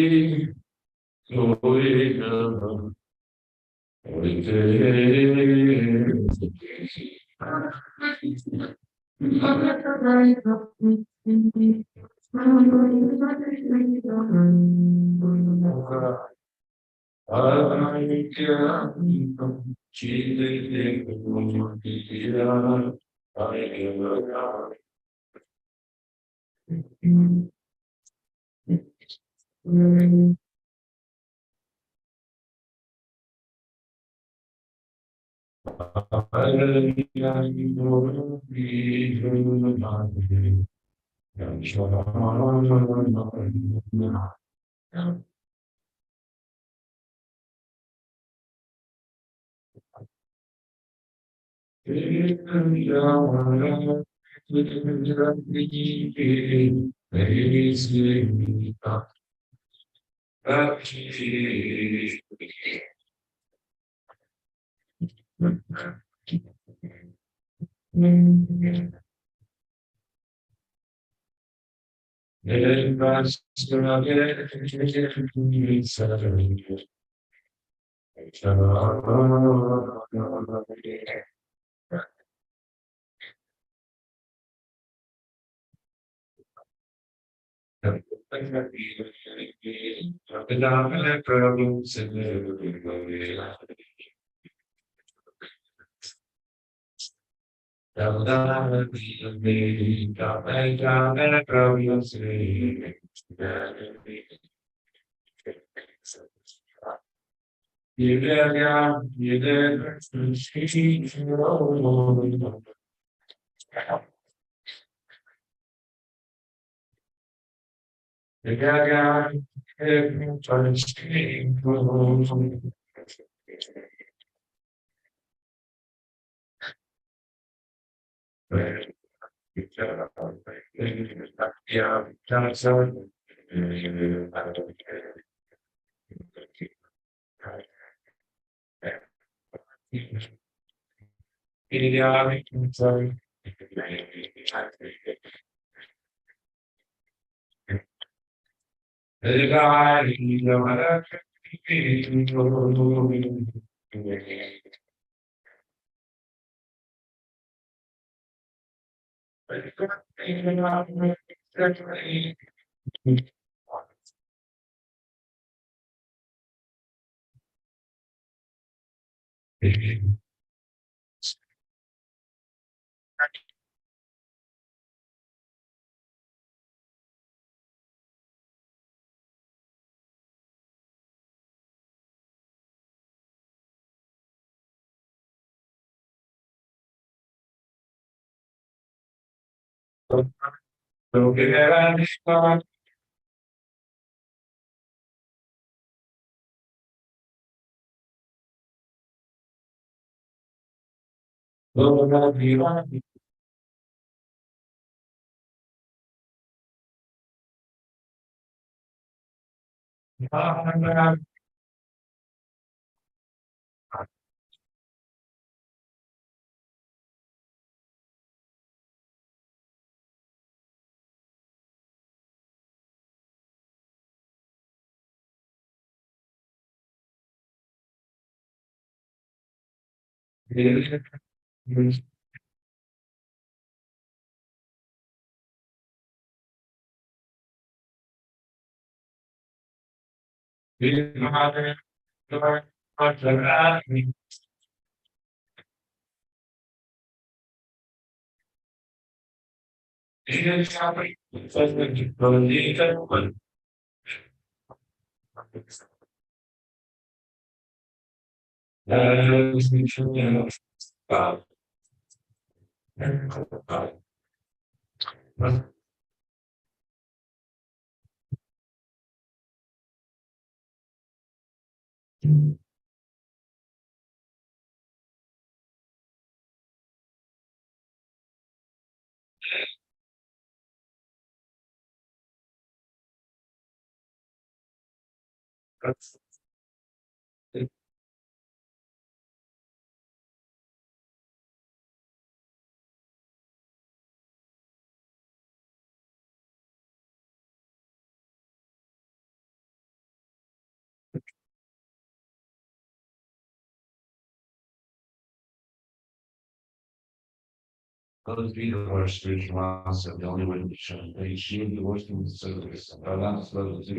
Those be the worst spiritual ones, the only way to show they shield the worst in the service. Our last level is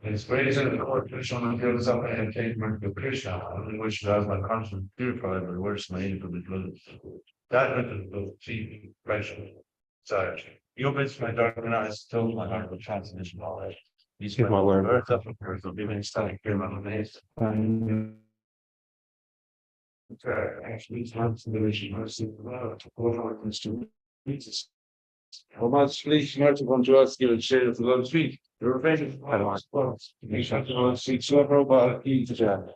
it's great in the court, Krishna builds up an entertainment to Krishna, in which does my conscience purified, but worse my aim to be good. That will see pressure. So, you opens my dark eyes, fills my heart with transmission knowledge. These my word, earth up and earth will be many stunning, hear my amaze. Actually, it's not the relation mercy, to over to Jesus. How much please not to come to us, give a share of the Lord's feet. The revenge of my last words. You shall to us, seek so about each other.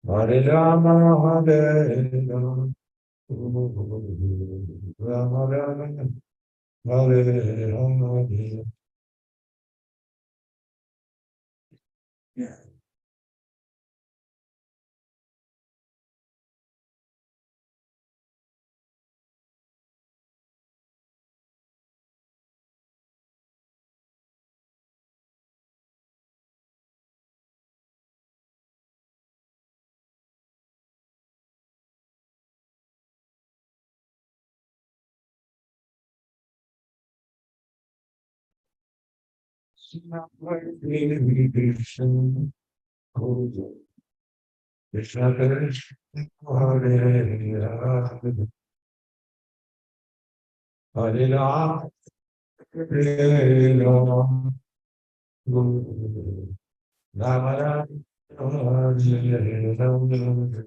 Hare Rama, Hare Rama, Rama Rama, Hare Rama. Krishna Krishna Hare Rama, Hare Rama, Hare Rama, Rama Rama, Hare Rama.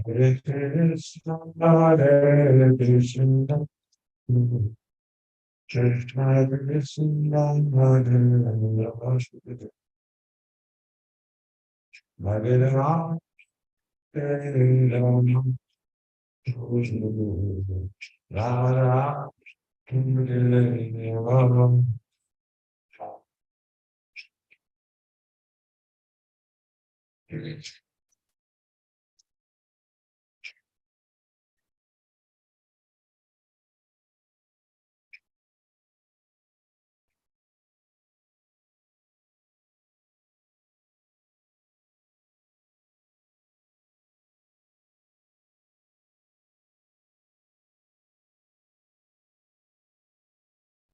Hare Krishna, Hare Krishna, Krishna Krishna, Hare Rama, Hare Rama, Hare Rama, Rama Rama, Hare Rama.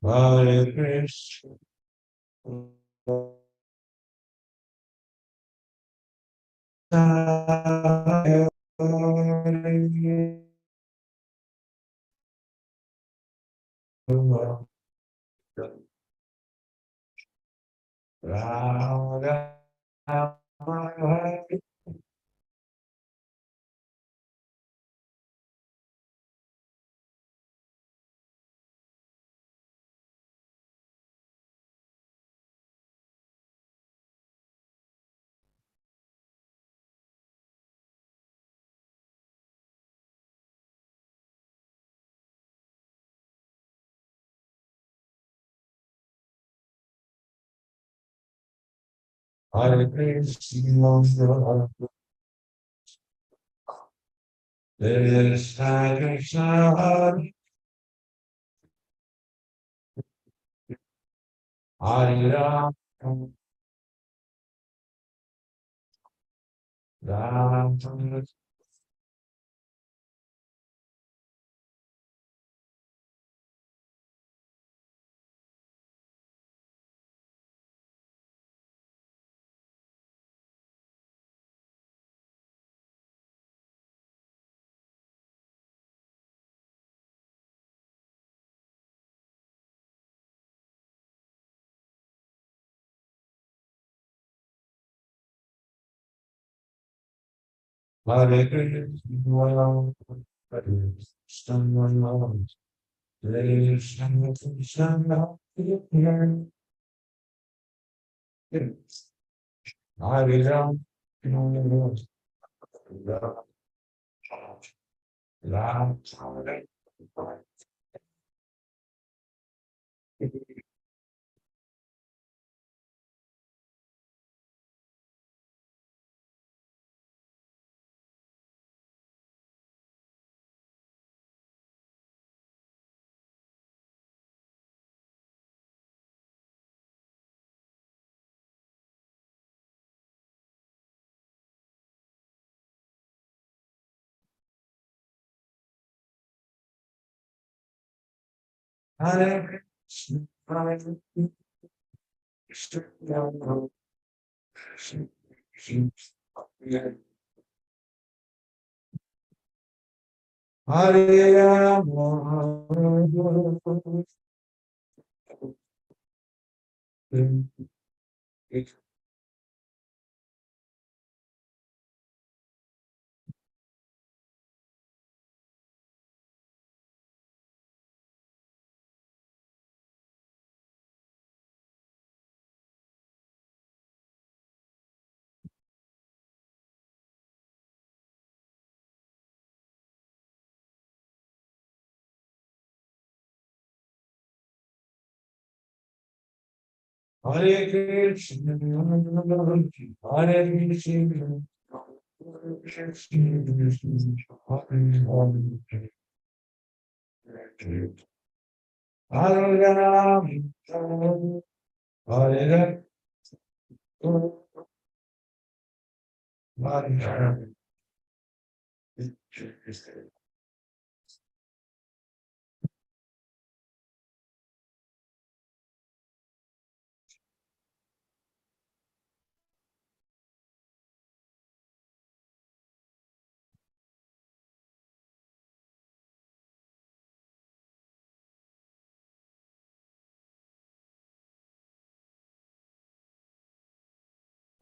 Hare Krishna, Hare Rama, Rama Rama, Hare Krishna, Krishna Krishna, Hare Rama, Rama Hare Krishna, Hare Krishna, Krishna Krishna, Hare Rama, Rama Rama, Hare Krishna, Hare Krishna, Krishna Krishna, Hare Rama, Hare Krishna, Hare Krishna, Hare Ram, Hare Ram, Hare Ram.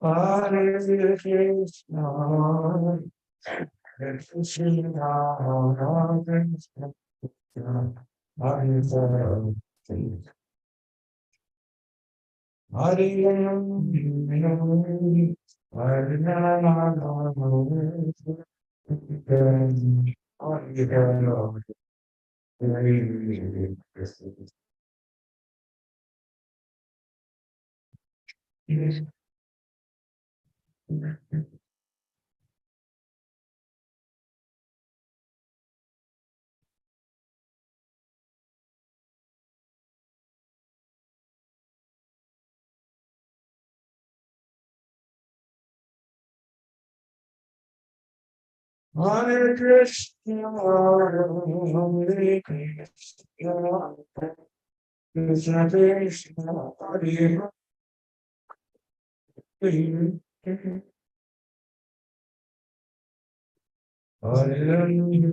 Hare Krishna, Hare Krishna, Hare Krishna, Hare Ram, Hare Ram, Hare Hare Krishna, Hare Krishna, Krishna Krishna, Hare Hare, Hare Krishna, Hare Hare.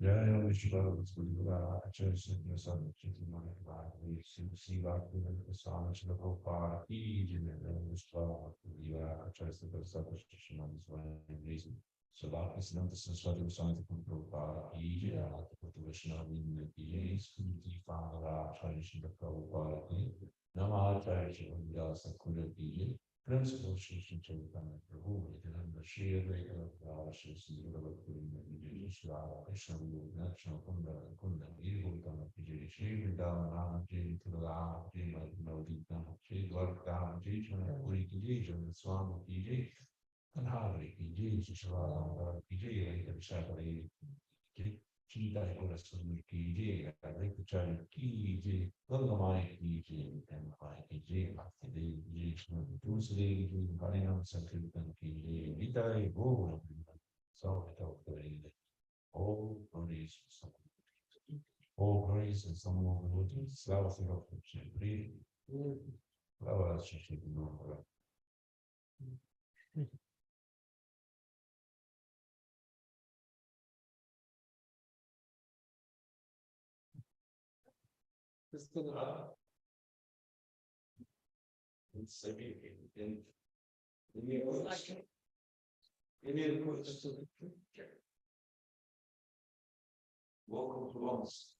Jaya Vishnu Sundara Acharya Sundara Sarvachiti Manipura Siva Swami Shila Prabhupada Ijinara Vishwa Viva Acharya Sundara Sarvachiti Manipura Reason. So that is not the Sarvati Swami Prabhupada Ijinara Vishnu Vinaki Skunti Fara Acharya Sundara Prabhupada Nama Acharya Sundara Sakura Ijin principal Shishin Chaitanya Prabhu, and the Shia Veda Shis Krishna National Kunda Kunda Evil Ji Shi Dhamma Ji Tula Ji Madina Ji Dwarka Ji Puri Ji Swami Ji and Hari Ji Shishwara Ji Shabari Ji Dai Ji I think the China Ji Lalai Ji and Ji Ji Tuesday Harinam Sankirtan Ji Vidai Bo so I don't believe it. All praise and some more devotees, Slava Sirotov Shri, Slava Shri Nora. It's a bit in welcome to us.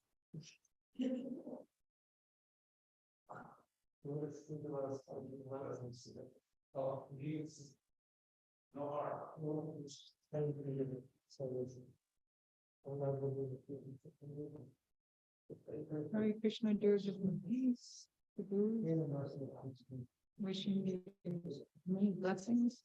Hare Krishna, dear devotees, wishing you many blessings.